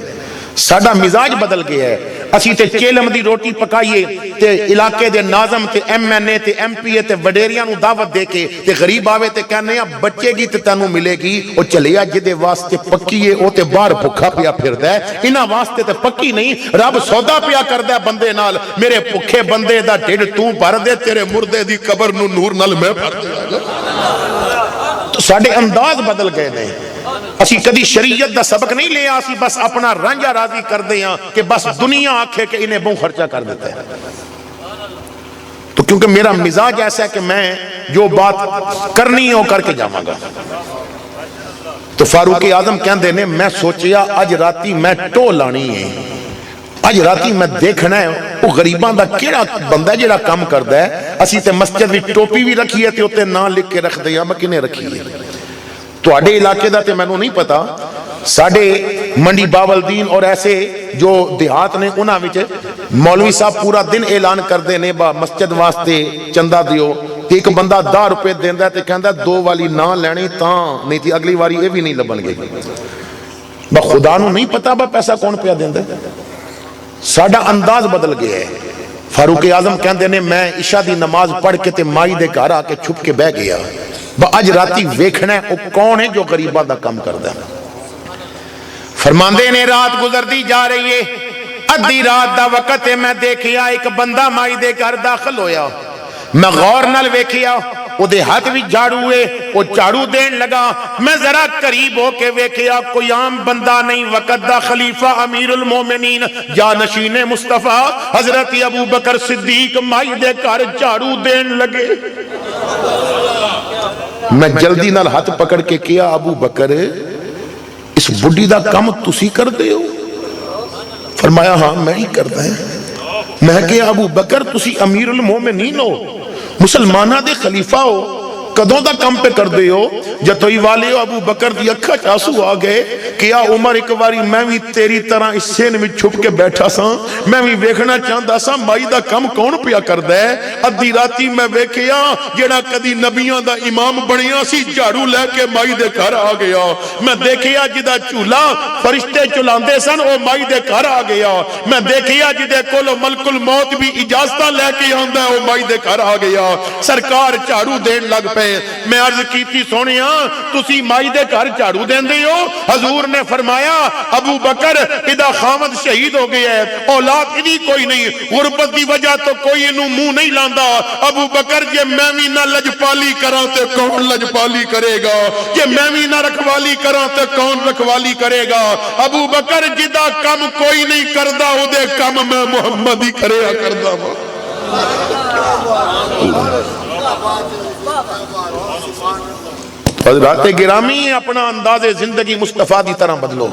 ساڈا مزاج بدل گیا ہے اسی تے چیلم دی روٹی پکائیے تے علاقے دے ناظم تے ایم این اے تے ایم پی اے تے وڈیریاں نو دعوت دے کے تے غریب آوے تے کہنے ہیں بچے گی تے تینوں ملے گی او چلیا جدے واسطے پکی ہے او تے باہر بھکھا پیا پھردا ہے انہاں واسطے تے پکی نہیں رب سودا پیا کردا ہے بندے نال میرے بھکھے بندے دا ڈھڈ تو بھر دے تیرے مردے دی قبر نو نور نال میں بھر دے تو ساڈے انداز بدل گئے نے اسی کدی شریعت دا سبق نہیں لیا اسی بس اپنا رانجا راضی کر دے ہاں کہ بس دنیا آکھے کہ انہیں بہت خرچہ کر دیتا ہے تو کیونکہ میرا مزاج ایسا ہے کہ میں جو بات کرنی ہو کر کے جاواں گا تو فاروق اعظم کہندے نے میں سوچیا اج راتی میں ٹو لانی ہے اج راتی میں دیکھنا ہے وہ غریباں دا کیڑا بندہ جڑا کام کردا ہے اسی تے مسجد وچ ٹوپی بھی رکھی ہے تے اوتے نام لکھ کے رکھ دیا میں کنے رکھی ہے تواڈے علاقے دا تے مینوں نہیں پتا ساڈے منڈی باولدین اور ایسے جو دیہات نے انہاں وچ مولوی صاحب پورا دن اعلان کردے نے با مسجد واسطے چندہ دیو تے ایک بندہ 10 روپے دیندا تے کہندا 2 والی نہ لینی تاں نہیں تے اگلی واری اے بھی نہیں لبن گے با خدا نو نہیں پتا با پیسہ کون پیا دیندا ساڈا انداز بدل گیا ہے فاروق اعظم کہندے نے میں عشاء دی نماز پڑھ کے تے مائی دے گھر آ کے چھپ کے بیٹھ گیا با اج راتی ویکھنا ہے او کون ہے جو غریباں دا کام کردا ہے فرماندے نے رات گزردی جا رہی ہے ادھی رات دا وقت ہے میں دیکھیا ایک بندہ مائی دے گھر داخل ہویا میں غور نال ویکھیا او دے ہاتھ وچ جھاڑو ہے او جھاڑو دین لگا میں ذرا قریب ہو کے ویکھیا کوئی عام بندہ نہیں وقت دا خلیفہ امیر المومنین جانشین مصطفیٰ حضرت ابو بکر صدیق مائی دے گھر جھاڑو دین لگے میں جلدی نال ہاتھ پکڑ کے کیا ابو بکر اس بڈی دا کام تسی کر دے ہو فرمایا ہاں میں ہی کرتا ہے میں کہا ابو بکر تسی امیر المومنین ہو مسلمانہ دے خلیفہ ہو کدوں دا کم پہ کر دے ہو؟ جتوئی والے ہو ابو بکر دی اکھا چاسو آ گئے کہ یا عمر ایک باری میں بھی تیری طرح اس سین میں چھپ کے بیٹھا سا، میں بھی ویکھنا چاہتا سا مائی دا کم کون پیا کر دے؟ ادھی راتی میں ویکھیا جڑا کدی نبیاں دا امام بنیا سی جھاڑو لے کے مائی دے گھر آ گیا، میں دیکھیا جدا چولہا فرشتے چلاندے سن او مائی دے گھر آ گیا، میں دیکھیا جدے کولو ملک الموت بھی اجازتہ لے کے آندا ہے او مائی دے گھر آ گیا، سرکار جھاڑو دین لگ پے۔ میں عرض کیتی سونیا تسی مائی دے گھر جھاڑو دین دے ہو؟ حضور نے فرمایا ابو بکر ادا خامد شہید ہو گیا ہے، اولاد ادھی کوئی نہیں، غربت دی وجہ تو کوئی انہوں منہ نہیں لاندا۔ ابو بکر جے میں بھی نہ لجپالی کراں تے کون لجپالی کرے گا؟ جے میں بھی نہ رکھوالی کراں تے کون رکھوالی کرے گا؟ ابو بکر جدا کم کوئی نہیں کردا او دے کم میں محمد ہی کریا کردا ہوں۔ حضرات گرامی اپنا انداز زندگی مصطفیٰ دی طرح بدلو۔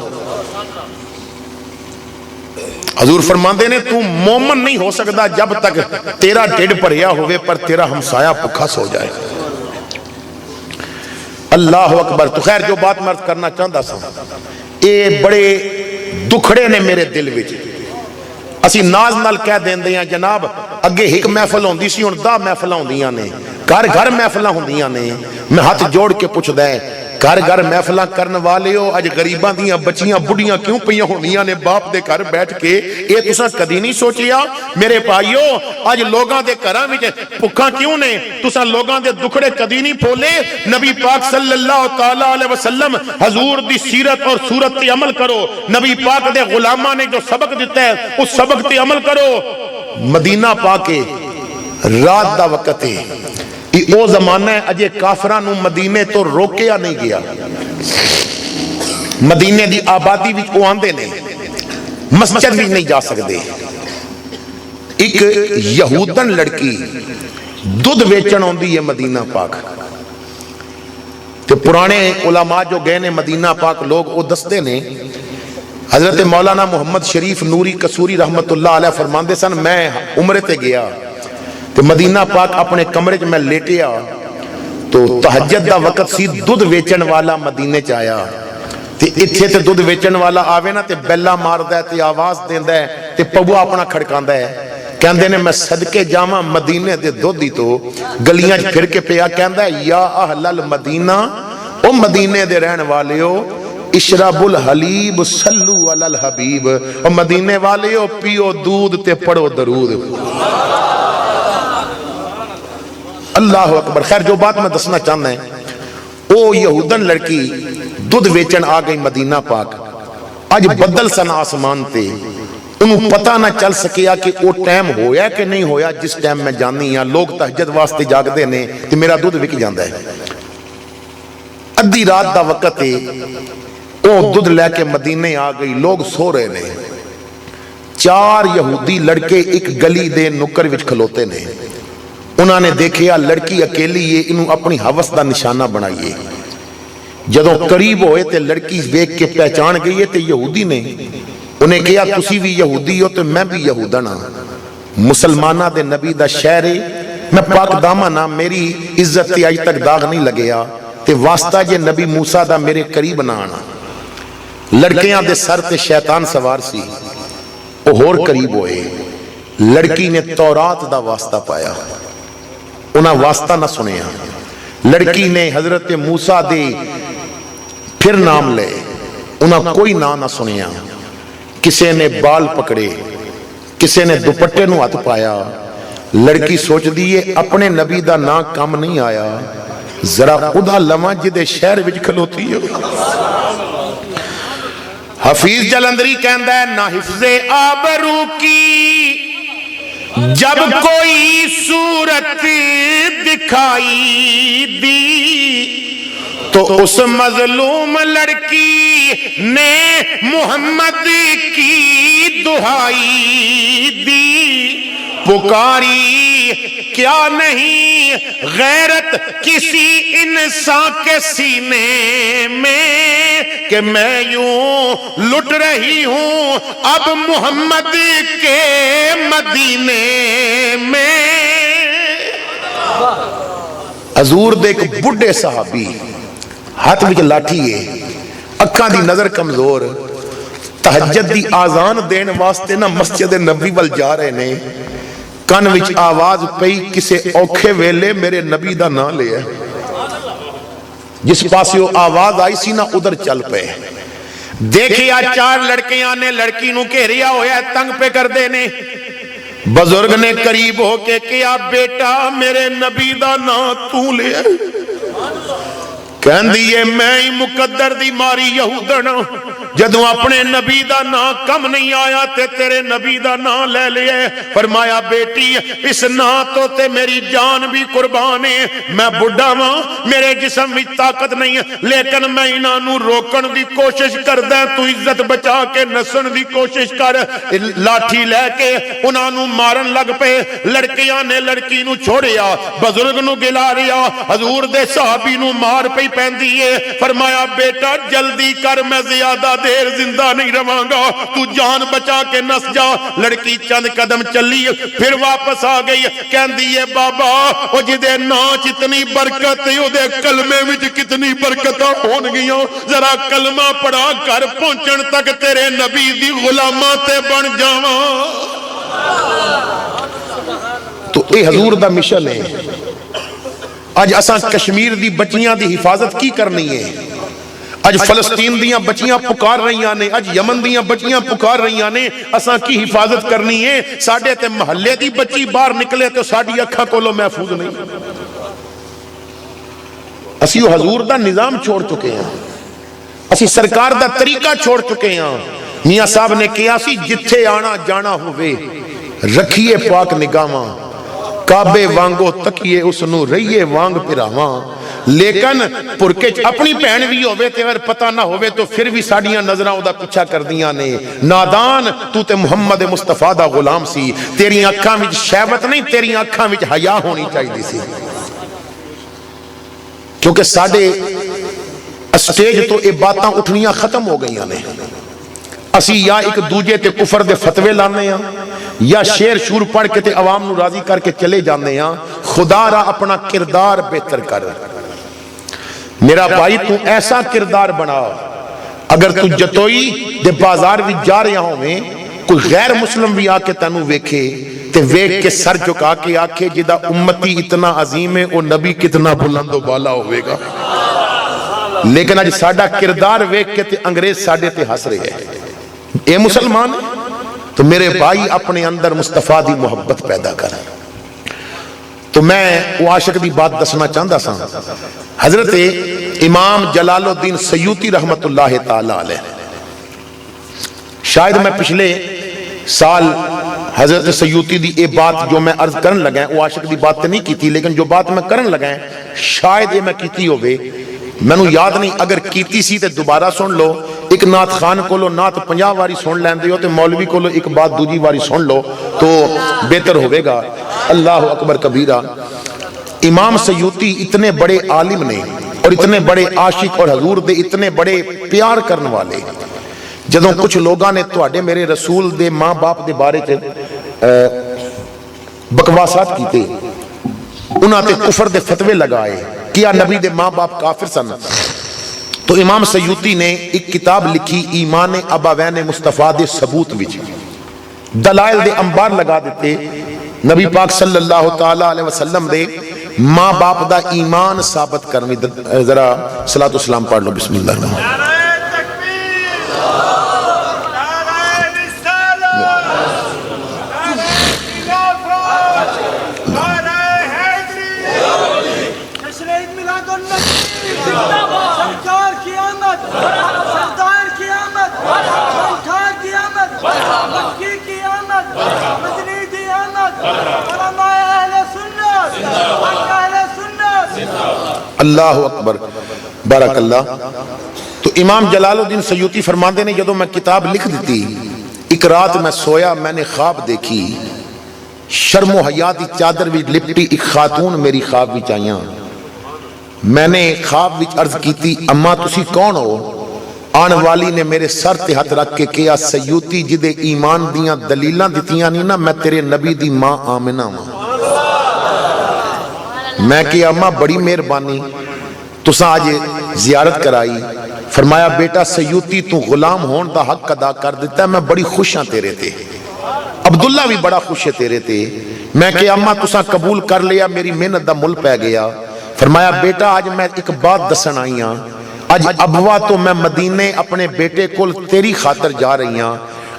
حضور فرماندے نے تو مومن نہیں ہو سکتا جب تک تیرا ڈیڑھ پریا ہوئے پر تیرا ہمسایہ پکھا سو جائے۔ اللہ اکبر۔ تو خیر جو بات میں عرض کرنا چاہتا سا اے بڑے دکھڑے نے میرے دل وچ، اسی ناز نال کہہ دین دیاں جناب اگے ایک محفل ہوندی سی ہن 10 محفلاں ہوندیاں نے، گھر گھر محفلاں ہوندیاں نے۔ میں ہاتھ جوڑ کے پوچھ دے گھر گھر محفلاں کرن والے ہو اج غریباں دیاں بچیاں بڑھیاں کیوں پیاں ہوندیاں نے باپ دے گھر بیٹھ کے؟ اے تساں کدی نہیں سوچیا میرے بھائیو اج لوگاں دے گھراں وچ بھکھاں کیوں نے؟ تساں لوگاں دے دکھڑے کدی نہیں پھولے؟ نبی پاک صلی اللہ تعالی علیہ وسلم حضور دی سیرت اور صورت تے عمل کرو، نبی پاک دے غلاماں نے جو سبق دیتا ہے اس سبق تے عمل کرو۔ مدینہ پاک رات دا وقت ہے، او زمانہ ہے اجے کافران مدینے تو روکیا نہیں گیا، مدینے دی آبادی بھی او آندے نے، مسجد بھی نہیں جا سکتے۔ ایک یہودن لڑکی دودھ ویچن ہوندی ہے مدینہ پاک، تو پرانے علماء جو گئے نے مدینہ پاک لوگ او دستے نے حضرت مولانا محمد شریف نوری قصوری رحمت اللہ علیہ فرماندے سن میں عمرے تے گیا تو مدینہ پاک اپنے کمرے میں لیٹیا تو تہجد دا وقت سی، دودھ ویچن والا مدینے چایا تے اتھے تے دودھ ویچن والا آوے نا تے بیلا ماردا ہے تے آواز دیندا ہے تے پبوا اپنا کھڑکاندا ہے، کہندے نے میں صدقے جاواں مدینے دے دودھی تو گلیاں پھر کے پیا کہندا ہے یا اہل المدینہ او مدینے دے رہن والے ہو اشرب الحلیب صلو علی الحبیب، او مدینے والے ہو پیو دودھ تے پڑھو درود۔ اللہ اکبر۔ خیر جو بات میں دسنا چاہنا ہے او یہودن لڑکی دودھ ویچن آ گئی مدینہ پاک، آج بدل سن آسمان تے، انہوں پتہ نہ چل سکیا کہ او ٹائم ہویا کہ نہیں ہویا جس ٹائم میں جانی ہاں، لوگ تہجد واسطے جاگ دے نے تے میرا دودھ وک جاندا ہے۔ ادھی رات دا وقت ہے او دودھ لے کے مدینے آ گئی، لوگ سو رہے نے، 4 یہودی لڑکے ایک گلی دے نکر وچ کھلوتے نے، انہوں نے دیکھیا لڑکی اکیلی ہے، انہوں اپنی حوث دا نشانہ بنائیے، جدوں قریب ہوئے تے لڑکی دیکھ کے پہچان گئی ہے تے یہودی نے، انہیں کہا تسی بھی یہودی ہو تو میں بھی یہودن ہاں، مسلمانہ دے نبی دا شہر ہے، میں پاک دامن ہاں، میری عزت تے آج تک داغ نہیں لگیا تے واسطہ جے نبی موسیٰ دا میرے قریب نہ آنا۔ لڑکیاں دے سر تے شیطان سوار سی، وہ اور قریب ہوئے، لڑکی نے تورات دا واسطہ پایا، انہاں واسطہ نہ سنیا، لڑکی نے حضرت موسیٰ دے پھر نام لے، انہاں کوئی نام نہ سنیا، کسے نے بال پکڑے، کسے نے دوپٹے نو ہاتھ پایا، لڑکی سوچ دیئے اپنے نبی دا نا کام نہیں آیا، ذرا خدا لمحہ جدے شہر وچ کھلوتی ہے۔ حفیظ جلندری کہندہ ہے نہ حفظ آبرو کی جب کوئی صورت دکھائی دی تو اس مظلوم لڑکی نے محمد کی دہائی دی، پکاری کیا نہیں غیرت کسی انسان کے سینے میں کہ میں یوں لٹ رہی ہوں اب محمد کے مدینے میں۔ حضور دے ایک بڑھے صحابی ہاتھ وچ لاٹھی ہے، اکھاں دی نظر کمزور، تہجد دی آزان دین واسطے نہ مسجد نبی ول جا رہے نے، کان وچ آواز پئی کسے اوکھے ویلے میرے نبی دا نام لے ہے، جس پاسے وہ آواز آئی سی نہ ادھر چل پے، دیکھیا چار لڑکیاں نے لڑکی نو گھیریا ہویا ہے، تنگ پہ کر دینے، بزرگ نے قریب ہو کے کیا بیٹا میرے نبی دا نام تو لے ہے، کہن دیئے میں ہی مقدر دی ماری یہودنا، جدوں اپنے نبی دا نام کم نہیں آیا تے تیرے نبی دا نام لے لیا، فرمایا بیٹی اس نام تو تے میری جان بھی قربان ہے، میں بڑھا ماں میرے جسم میں طاقت نہیں ہے، لیکن میں انہوں روکن دی کوشش کر دیں، تو عزت بچا کے نسن دی کوشش کر، لاٹھی لے کے انہوں مارن لگ پے، لڑکیاں نے لڑکی نو چھوڑیا، بزرگ نو گلا ریا، حضور دے صحابی نو مار پئی پہندیے، فرمایا بیٹا جلدی کر میں زیادہ دیر زندہ نہیں رہاں گا، تو جان بچا کے نس جا، لڑکی چند قدم چلی پھر واپس آ گئی، کہندی ہے بابا او جدے ناچ اتنی برکت ہے او دے کلمے وچ کتنی برکتاں ہون گیاں، ذرا کلمہ پڑھا کر پہنچن تک تیرے نبی دی غلاماں تے بن جاواں۔ تو اے حضور دا مشن ہے، اج اساں کشمیر دی بچیاں دی حفاظت کی کرنی ہے، اج فلسطین دیاں بچیاں پکار رہیاں نے، اج یمن دیاں بچیاں پکار رہیاں نے، اساں کی حفاظت کرنی ہے، ساڑھے تے محلے دی بچی باہر نکلے تو ساڑھی اکھا کولو محفوظ نہیں، اسی حضور دا نظام چھوڑ چکے ہیں، اسی سرکار دا طریقہ چھوڑ چکے ہیں، میاں صاحب نے کیا سی جتھے آنا جانا ہوئے رکھیے پاک نگاہاں، کعبے وانگو تکیے اس نو رہیے وانگ پھراواں، لیکن پرکے اپنی بہن بھی ہوئے تے اگر پتہ نہ ہوئے تو پھر بھی ساڑیاں نظرہ دا پیچھا کر دیاں نے، نادان تو تے محمد مصطفیٰ دا غلام سی، تیری اکھاں وچ شہوت نہیں تیری اکھاں وچ حیا ہونی چاہیے سی، کیونکہ ساڑے اسٹیج تو یہ باتاں اٹھنیاں ختم ہو گئیاں نے، اسی یا ایک دوجے تے کفر دے فتوے لانے ہیں یا شیر شور پڑھ کے تے عوام نو راضی کر کے چلے جانے ہیں، خدا را اپنا کردار بہتر کر، میرا بھائی تو ایسا کردار بنا، اگر تو جتوئی دے بازار بھی جا رہے ہوں میں کوئی غیر مسلم بھی آکے تنو ویکھے تے ویکھ کے سر چکا کے آکھے جدہ امتی اتنا عظیم ہے وہ نبی کتنا بلند و بالا ہوئے گا، لیکن آج ساڑھا کردار ویکھ کے تے انگریز ساڑھے تے ہس رہے ہیں، اے مسلمان تو میرے بھائی اپنے اندر مصطفیٰ دی محبت پیدا کر، تو میں وہ عاشق دی بات دسنا چاہتا سا، حضرت امام جلال الدین سیوطی رحمت اللہ تعالی علیہ، شاید میں پچھلے سال حضرت سیوطی دی اے بات جو میں عرض کرن لگا ہے وہ عاشق دی بات نہیں کی تھی، لیکن جو بات میں کرن لگا ہے شاید یہ میں کیتی ہوئے، میں نو یاد نہیں، اگر کیتی سی تے دوبارہ سن لو، ایک نات خان کو لو نات 50 واری سن لین دیو تے مولوی کو لو ایک بات دوجی واری سن لو تو بہتر ہوئے گا، اللہ اکبر کبیرہ۔ امام سیوطی اتنے بڑے عالم نے اور اتنے بڑے عاشق اور حضور دے اتنے بڑے پیار کرن والے، جدوں کچھ لوگاں نے تواڈے میرے رسول دے ماں باپ دے بارے تے بکواسات کیتے، انہاں تے کفر دے فتوے لگائے، کیا نبی دے ماں باپ کافر سن، تو امام سیوطی نے ایک کتاب لکھی ایمان ابوین مصطفیٰ دے ثبوت وچ، دلائل دے انبار لگا دیتے، نبی پاک صلی اللہ تعالی علیہ وسلم دے ماں باپ دا ایمان ثابت کرنی، ذرا صلاۃ و سلام پڑھ لو، بسم اللہ الرحمن الرحیم۔ اللہ اکبر، بارک اللہ۔ تو امام جلال الدین سیوطی فرماندے نے جدوں میں کتاب لکھ دیتی، ایک رات میں سویا میں نے خواب دیکھی، شرم و حیا دی چادر وچ لپٹی ایک خاتون میری خواب وچ آئیاں، میں نے خواب وچ عرض کیتی اما تسی کون ہو؟ آن والی نے میرے سر تے ہاتھ رکھ کے کہا سیوطی جدے ایمان دیاں دلیلاں دتیاں نہیں نا، میں تیرے نبی دی ماں آمنہ ہوں۔ میں کہ اما بڑی مہربانی تساں اج زیارت کرائی. فرمایا بیٹا سیوطی تو غلام ہون دا حق ادا کر دیتا ہے, میں بڑی خوش ہاں تیرے تے. عبداللہ بھی بڑا خوش ہے تیرے تے. میں کہ اما تساں قبول کر لیا, میری محنت دا مل پہ گیا. فرمایا بیٹا آج میں ایک بات دسن آئی ہاں, اج ابوا تو میں مدینے اپنے بیٹے کول تیری خاطر جا رہی ہاں.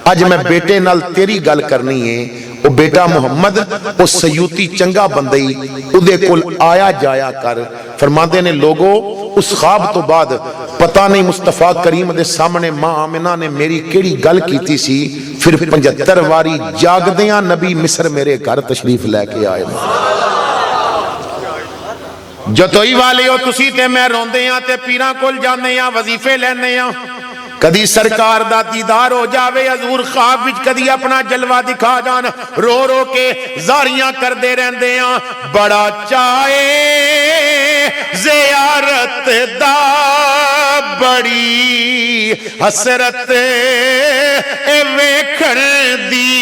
اج میں بیٹے نال تیری گل کرنی ہے. وہ بیٹا محمد وہ سیوطی چنگا بندئی اودے کول آیا جایا کر. فرماندے نے لوگو اس خواب تو بعد پتہ نہیں مصطفیٰ کریم دے سامنے ماں آمنہ نے میری کیڑی گل کیتی سی. پھر 75 واری جاگدیاں نبی مصر میرے گھر تشریف لے کے آئے. جتوئی والے ہو تسی تے میں روندے ہاں تے پیراں کول جانے ہاں وظیفے لینے ہاں. کدی سرکار دا دیدار ہو جاوے حضور خواب وچ کدی اپنا جلوہ دکھا جان, رو رو کے زاریاں کر دے رہندے ہاں. بڑا چاہے زیارت دا بڑی حسرت ویکھن دی.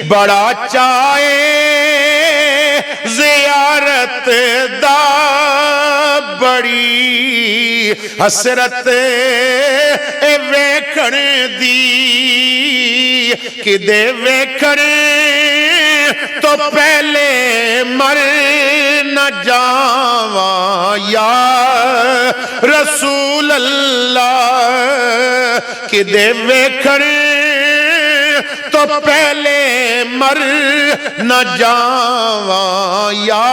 بڑا چاہے زیارت دا بڑی حسرت ویکھن دی. کدے ویکھن تو پہلے مر نہ جاواں یا رسول اللہ. کدے ویکھن تو پہلے مر نہ جاواں یا.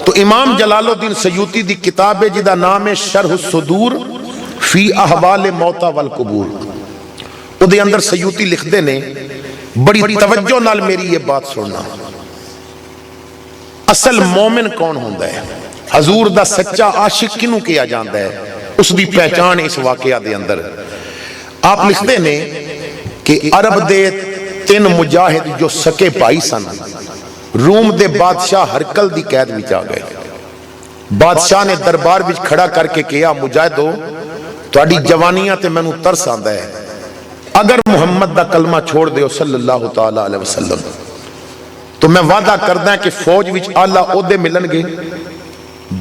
تو امام جلال الدین سیوطی دی کتاب ہے جدا نام ہے شرح الصدور فی احوال موتا والقبور. او دے اندر سیوطی لکھ دے نے, بڑی توجہ نال میری یہ بات سننا. اصل مومن کون ہوندا ہے, حضور دا سچا عاشق کنوں کیا جاندا ہے, اس دی پہچان اس واقعہ دے اندر. آپ لکھ دے نے کہ عرب دے 3 مجاہد جو سکے پائی سن روم دے بادشاہ ہرکل دی قید وچ آ گئے. بادشاہ نے دربار وچ کھڑا کر کے کہا مجاہدو تہاڈی جوانیاں تے مینوں ترس آندا ہے, اگر محمد دا کلمہ چھوڑ دیو صلی اللہ تعالی علیہ وسلم تو میں وعدہ کردا ہاں کہ فوج وچ اعلیٰ عہدے ملن گے,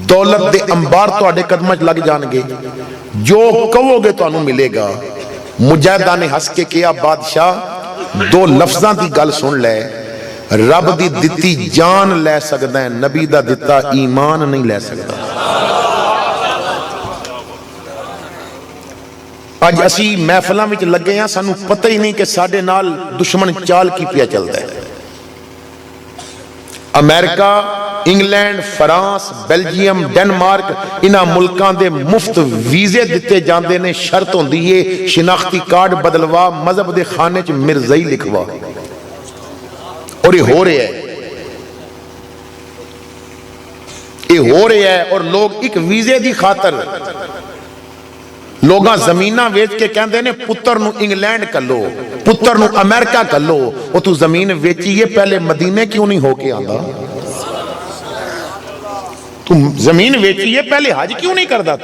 دولت دے انبار تہاڈے قدماں وچ لگ جان گے, جو کہو گے تانوں ملے گا. مجاہداں نے ہس کے کہا بادشاہ 2 لفظاں دی گل سن لے, رب دی دتی جان لے سکدا ہے, نبی دا دتا ایمان نہیں لے سکدا. اج اسی محفلاں وچ لگے ہاں, سانوں پتہ ہی نہیں کہ ساڈے نال دشمن چال کی پیا چلدا ہے. امریکہ, انگلینڈ, فرانس, بیلجیم, ڈنمارک انہاں ملکاں دے مفت ویزے دتے جاندے نے. شرط ہوندی ہے شناختی کارڈ بدلوا, مذہب دے خانے چ مرزائی لکھوا. اور یہ ہو رہا ہے, یہ ہو رہا ہے. اور لوگ ایک ویزے دی خاطر لوگاں زمیناں ویچ کے کہندے نے پتر نو انگلینڈ کر لو, پتر نو امریکہ کر لو. وہ تو زمین ویچی ہے, پہلے مدینے کیوں نہیں ہو کے آندا؟ تو زمین ویچی ہے, پہلے حج کیوں نہیں کردا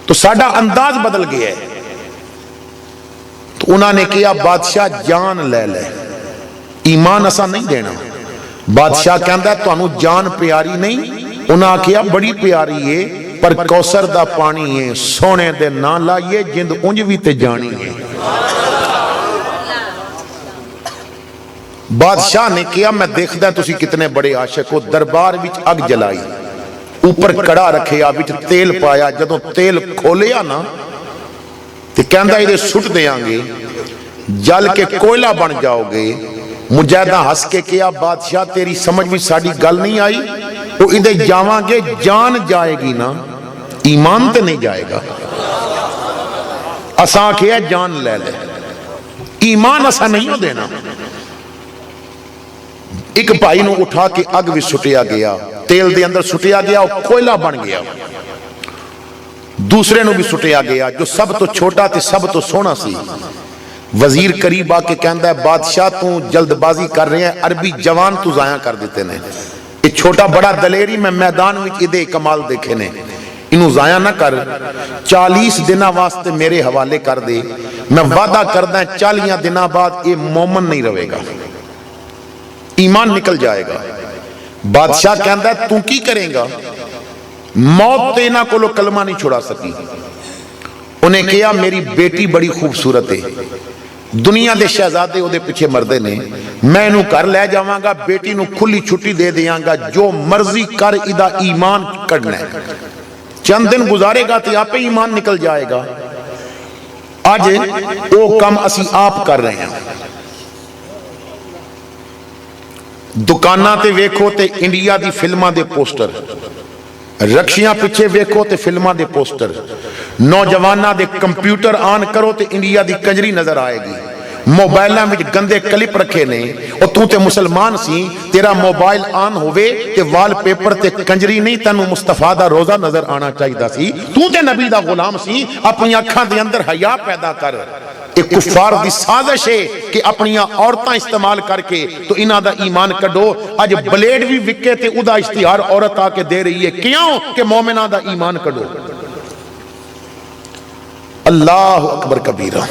تو ساڈا انداز بدل گیا ہے. تو انہوں نے کہا بادشاہ جان لے لے, ایمان اسا نہیں دینا. بادشاہ کہندا ہے تانوں جان پیاری نہیں؟ انہاں کہا بڑی پیاری ہے, پر کوثر دا پانی ہے, سونے دے نہ لائیے, جند انج وی تے جانی ہے. بادشاہ نے کہا میں دیکھدا تسی کتنے بڑے عاشق ہو. دربار وچ اگ جلائی, اوپر کڑا رکھیا, وچ تیل پایا. جدوں تیل کھولیا نا تے کہندا اے سٹ دیاں گے, جل کے کوئلہ بن جاؤ گے. مجاہدہ ہس کے کیا بادشاہ تیری سمجھ میں ساڑی گل نہیں آئی, وہ ادھے جاواں گے جان جائے گی نا, ایمان تے نہیں جائے گا. اساں کیا جان لے لے, ایمان اساں نہیں ہو دینا. ایک بھائی نو اٹھا کے اگ بھی سٹیا گیا, تیل دے اندر سٹیا گیا, وہ کوئلہ بن گیا. دوسرے نو بھی سٹیا گیا جو سب تو چھوٹا تے سب تو سونا سی. وزیر قریب آ کے کہندا ہے بادشاہ تو جلد بازی کر رہے ہیں, عربی جوان تو ضائع کر دیتے نے. یہ چھوٹا بڑا دلیری میں میدان میں ادھے کمال دیکھے نے, انہوں ضائع نہ کر, 40 دنہ واسطے میرے حوالے کر دے. میں وعدہ کردہ ہے 40 دنہ بعد یہ مومن نہیں رہے گا. ایمان نکل جائے گا۔ بادشاہ کہندا ہے تو کی کریں گا؟ موت تے انہاں کولوں کلمہ نہیں چھڑا سکی۔ انہیں کہا میری بیٹی بڑی خوبصورت ہے، دنیا دے شہزادے او دے پیچھے مردے نے، میں انہوں گھر لے جاواں گا، بیٹی نو کھلی چھٹی دے دیاں گا، جو مرضی کر ادا ایمان کرنا ہے۔ چند دن گزارے گا تو آپ ایمان نکل جائے گا۔ آج وہ کم اسی آپ کر رہے ہیں۔ دکاناں تے ویکھو تے انڈیا دی فلماں دے پوسٹر، رکشیاں پیچھے ویکھو تے فلماں دے پوسٹر، نوجواناں دے کمپیوٹر آن کرو تے انڈیا دی کنجری نظر آئے گی، موبائلاں وچ گندے کلپ رکھے نے، اور تو تے مسلمان سی، تیرا موبائل آن ہوئے تے وال پیپر تے کنجری نہیں، تنوں مصطفیٰ دا روزہ نظر آنا چاہیے سی، تو تے نبی دا غلام سی، اپنی اکھاں دے اندر حیا پیدا کر۔ ایک کفار دی سازش ہے کہ اپنی عورتاں استعمال کر کے تو انہاں دا ایمان کڈو۔ اج بلیڈ بھی وکے تے ادا اشتہار عورت آ کے دے رہی ہے، کیوں کہ مومناں دا ایمان کڈو۔ اللہ اکبر کبیرہ۔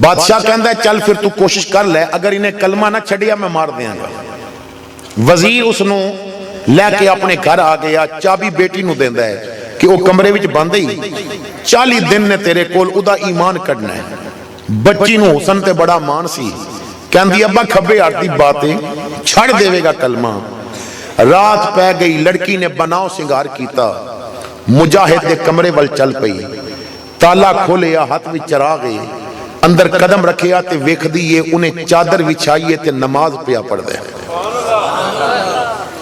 بادشاہ کہندا ہے چل پھر تو کوشش کر لے، اگر انہیں کلمہ نہ چھڑیا میں مار دیاں گا۔ وزیر اس نو لے کے اپنے گھر آ گیا، چابی بیٹی نو دیندا ہے کہ وہ کمرے وچ بند ہی 40 دن نے تیرے کول ادا ایمان کڈنا ہے۔ بچی نو حسن تے بڑا مان سی، کہندی ابا کھبے ہاتھ دی باتیں چھڑ دے گا کلمہ۔ رات پہ گئی، لڑکی نے بناؤ سنگار کیتا، مجاہد دے کمرے ول چل پئی، تالا کھولیا، ہاتھ وچ چراغ ہے، اندر قدم رکھیا تے ویکھ دیئے انہیں چادر وچھائیے تے نماز پیا پڑھ دے۔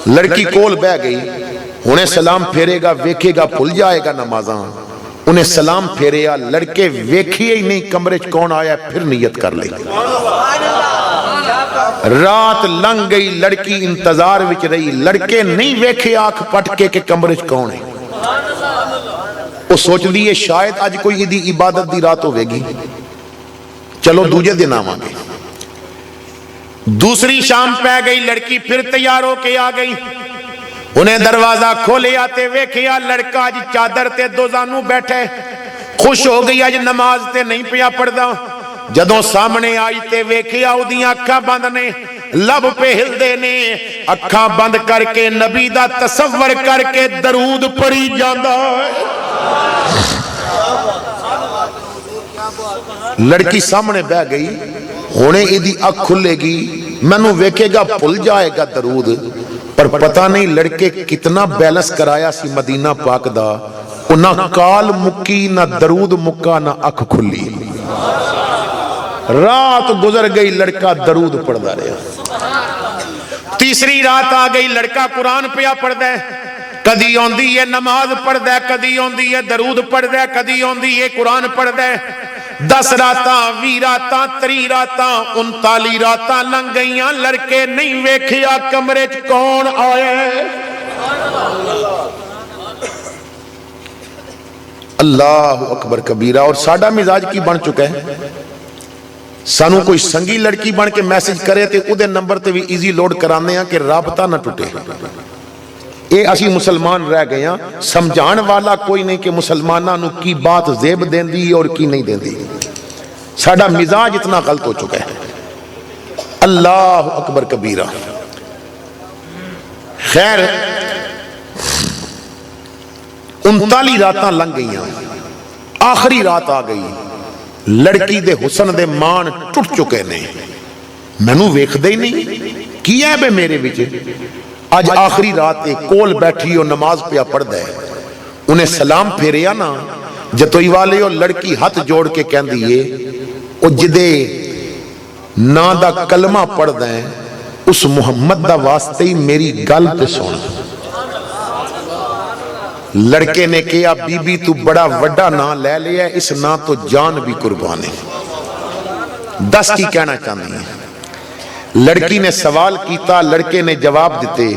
لڑکی کول بہ گئی، انہیں سلام پھیرے گا، ویکھے گا، بھول جائے گا نمازاں، انہیں سلام پھیریا، لڑکے ویکھیے ہی نہیں کمرے چ کون آیا، پھر نیت کر لی۔ رات لنگ گئی، لڑکی انتظار وچ رہی، لڑکے نہیں ویکھے آنکھ پٹ کے کہ کمرے چ کون ہے۔ وہ سوچ لیے شاید آج کوئی دی عبادت دی رات ہوے گی، چلو دوجے دن آواں گے۔ دوسری شام پہ گئی، لڑکی پھر تیار ہو کے آ گئی، انہیں دروازہ کھولے آتے ویکھیا لڑکا آج چادر تے دوزانو بیٹھے، خوش ہو گئی آج نماز تے نہیں پیا پڑھدا۔ جدوں سامنے آئی تے ویکھیا اودیاں اکھاں بند نے، لب پہ ہلدے نے، اکھاں بند کر کے نبی دا تصور کر کے درود پڑھی جاندا ہے۔ لڑکی سامنے بہ گئی، ہونے ایدی اکھ کھلے گی، مینوں ویکھے گا بھول جائے گا درود، پر پتہ نہیں لڑکے کتنا بیلنس کرایا سی مدینہ پاک دا، نہ کال مکی، نہ درود مکا، نہ اکھ کھلی۔ رات گزر گئی، لڑکا درود پڑھدا رہا۔ تیسری رات آ گئی، لڑکا قرآن پیا پڑھدا ہے، کدی اوندی ہے نماز پڑھدا ہے، کدی اوندی ہے درود پڑھدا ہے، کدی اوندی ہے قرآن پڑھدا ہے۔ 10 راتاں، 20 راتاں، 30 راتاں، 39 راتاں لنگ گئیاں، لڑکے نہیں ویکھیا کمرے چ کون آئے۔ اللہ اکبر کبیرہ۔ اور ساڈا مزاج کی بن چکا ہے، سانو کوئی سنگی لڑکی بن کے میسج کرے تے او دے نمبر تے بھی ایزی لوڈ کرانے ہیں کہ رابطہ نہ ٹوٹے۔ اے اسی مسلمان رہ گئے ہیں، سمجھان والا کوئی نہیں کہ مسلمانہ نو کی بات زیب دین دی اور کی نہیں دین دی۔ ساڈا مزاج اتنا غلط ہو چکا ہے۔ اللہ اکبر کبیرہ۔ خیر 39 راتاں لنگ گئی ہیں، آخری رات آ گئی، لڑکی دے حسن دے مان ٹوٹ چکے نے، مینوں ویکھدے ہی نہیں کی ہے بے میرے وچ۔ آج آخری رات کول بیٹھی ہو، نماز پیا پڑھدا ہے، انہیں سلام پھیریا نا، جتوئی والے ہو لڑکی ہاتھ جوڑ کے کہندی ہے او جدے نا دا کلمہ پڑھدا ہے اس محمد دا واسطے ہی میری گل پہ سن۔ لڑکے نے کہا بی بی تو بڑا وڈا نا لے لیا، اس نا تو جان بھی قربان ہے۔ 10 کی کہنا چاہتی ہیں۔ لڑکی نے سوال کیتا، لڑکے نے جواب دیتے۔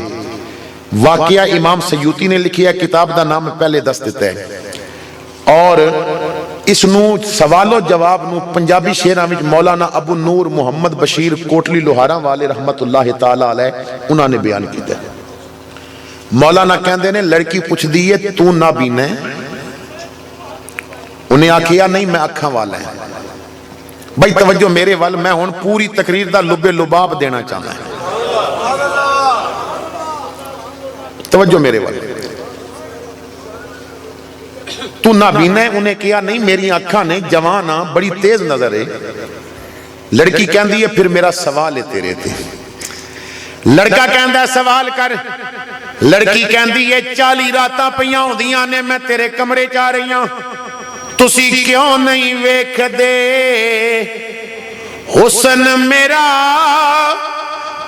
واقعہ امام سیوطی نے لکھی ہے، کتاب دا نام پہلے دس دیتا ہے، اور اس نو سوال و جواب نو پنجابی شعراں وچ مولانا ابو نور محمد بشیر کوٹلی لوہاراں والے رحمت اللہ تعالی علیہ انہوں نے بیان کیتا ہے۔ مولانا کہندے نے لڑکی پوچھ دیئے تو نہ بینا ہے؟ انہیں آکھیا نہیں میں اکھاں والا ہے۔ بھائی توجہ میرے وال، میں ہن پوری تقریر دا لب لباب دینا چاہتا ہے، توجہ میرے وال۔ تو نابینا ہے، انہیں کیا نہیں میری آنکھاں نے جوان ہاں بڑی تیز نظر ہے۔ لڑکی کہندی ہے پھر میرا سوال ہے تیرے تے، لڑکا کہندا ہے سوال کر، لڑکی کہندی ہے 40 راتاں پیاں ہوندیاں نے میں تیرے کمرے چ آ رہی ہاں، تسی کیوں نہیں ویکھ دے حسن میرا،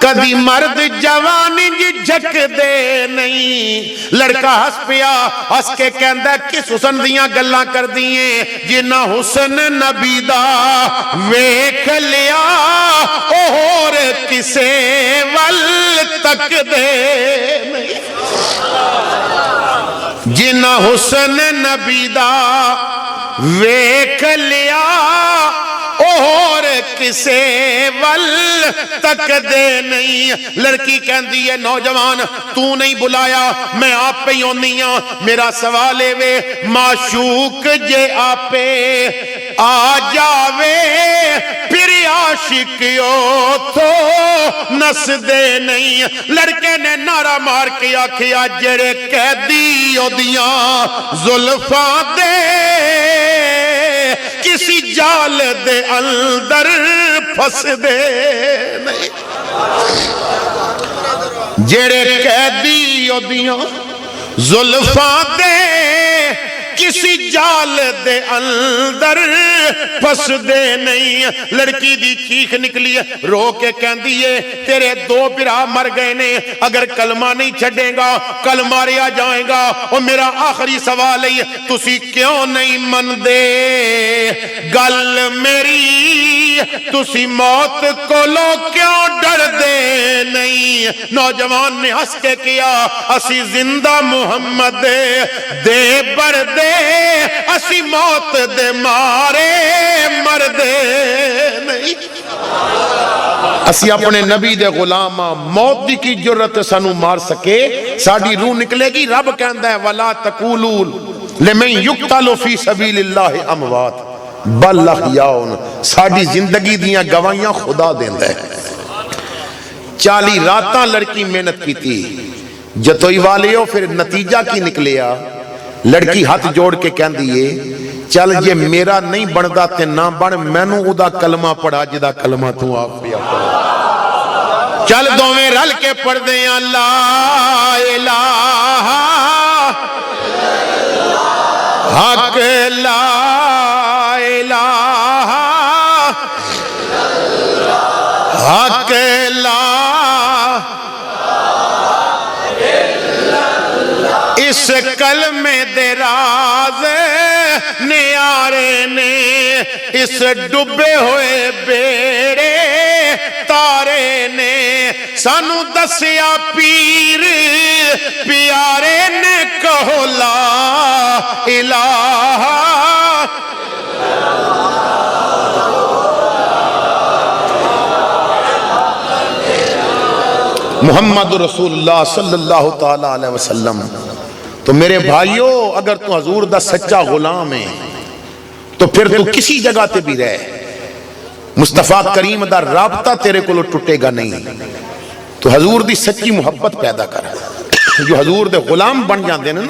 کدی مرد جوانی جھک دے نہیں۔ لڑکا ہس پیا، ہس کے کہندا ہے کس حسن دیاں گلاں کر دیئے، جنہ حسن نبی دا ویکھ لیا اور کسے ول تک دے نہیں، جنہ حسن نبی دا ویکھ لیا اور کسے ول تک دے نہیں۔ لڑکی کہندی ہے نوجوان تو نہیں بلایا میں آپ پہ ہی ہونی ہاں، میرا سوال ہے وے معشوق جے آپ پہ آ جاوے پھر عاشقیوں تو نس دے نہیں۔ لڑکے نے نعرہ مار کے آکھیا جڑے قیدی اودیاں زلفاں دے کسی جال دے اندر پھس دے نہیں، جڑے قیدی اودیاں زلفاں دے کسی جال دے اندر پھس دے نہیں۔ لڑکی دی چیخ نکلی ہے، رو کے کہندی ہے تیرے 2 بھرا مر گئے نے، اگر کلمہ نہیں چھڑے گا کل ماریا جائے گا، اور میرا آخری سوال ہے تسی کیوں نہیں من دے گل میری، تسی موت کو لو کیوں ڈر دے نہیں۔ نوجوان نے ہنس کے کیا اسی زندہ محمد دے بر دے، اسی موت دے مارے مر دے نہیں، اسی اپنے نبی دے غلام، موت دی کی جرت سانو مار سکے ساڑی روح نکلے گی۔ رب کہندہ ہے وَلَا تَقُولُوا لِمَنْ يُقْتَلُ فِي سَبِيلِ اللَّهِ أَمْوَاتٌ بَلْ أَحْيَاءٌ، ساڑی زندگی دیاں گواہیاں خدا دیندہ ہے۔ 40 راتاں لڑکی محنت کی تھی، جتوئی والے ہو پھر نتیجہ کی نکلیا۔ لڑکی ہاتھ جوڑ کے کہن دیئے چل یہ میرا نہیں بندہ تے نہ بن، میں نو ادا کلمہ پڑھا جدا کلمہ تو آپ پیا پڑھا، چل دوویں رل کے پڑھ دیاں لا الہ حق لا الہ حق لا، اس کلمے دے راز نیارے نے، اس ڈبے ہوئے بیڑے تارے نے، سانو دسیا پیر پیارے نے، کہو لا الہ۔ محمد رسول اللہ صلی اللہ تعالیٰ علیہ وسلم۔ تو میرے بھائیوں اگر تو حضور دا سچا غلام ہے تو پھر تو کسی جگہ تے بھی رہے، مصطفیٰ کریم دا رابطہ تیرے کو ٹوٹے گا نہیں۔ تو حضور دی سچی محبت پیدا کر، جو حضور دے غلام بن جاندے نا،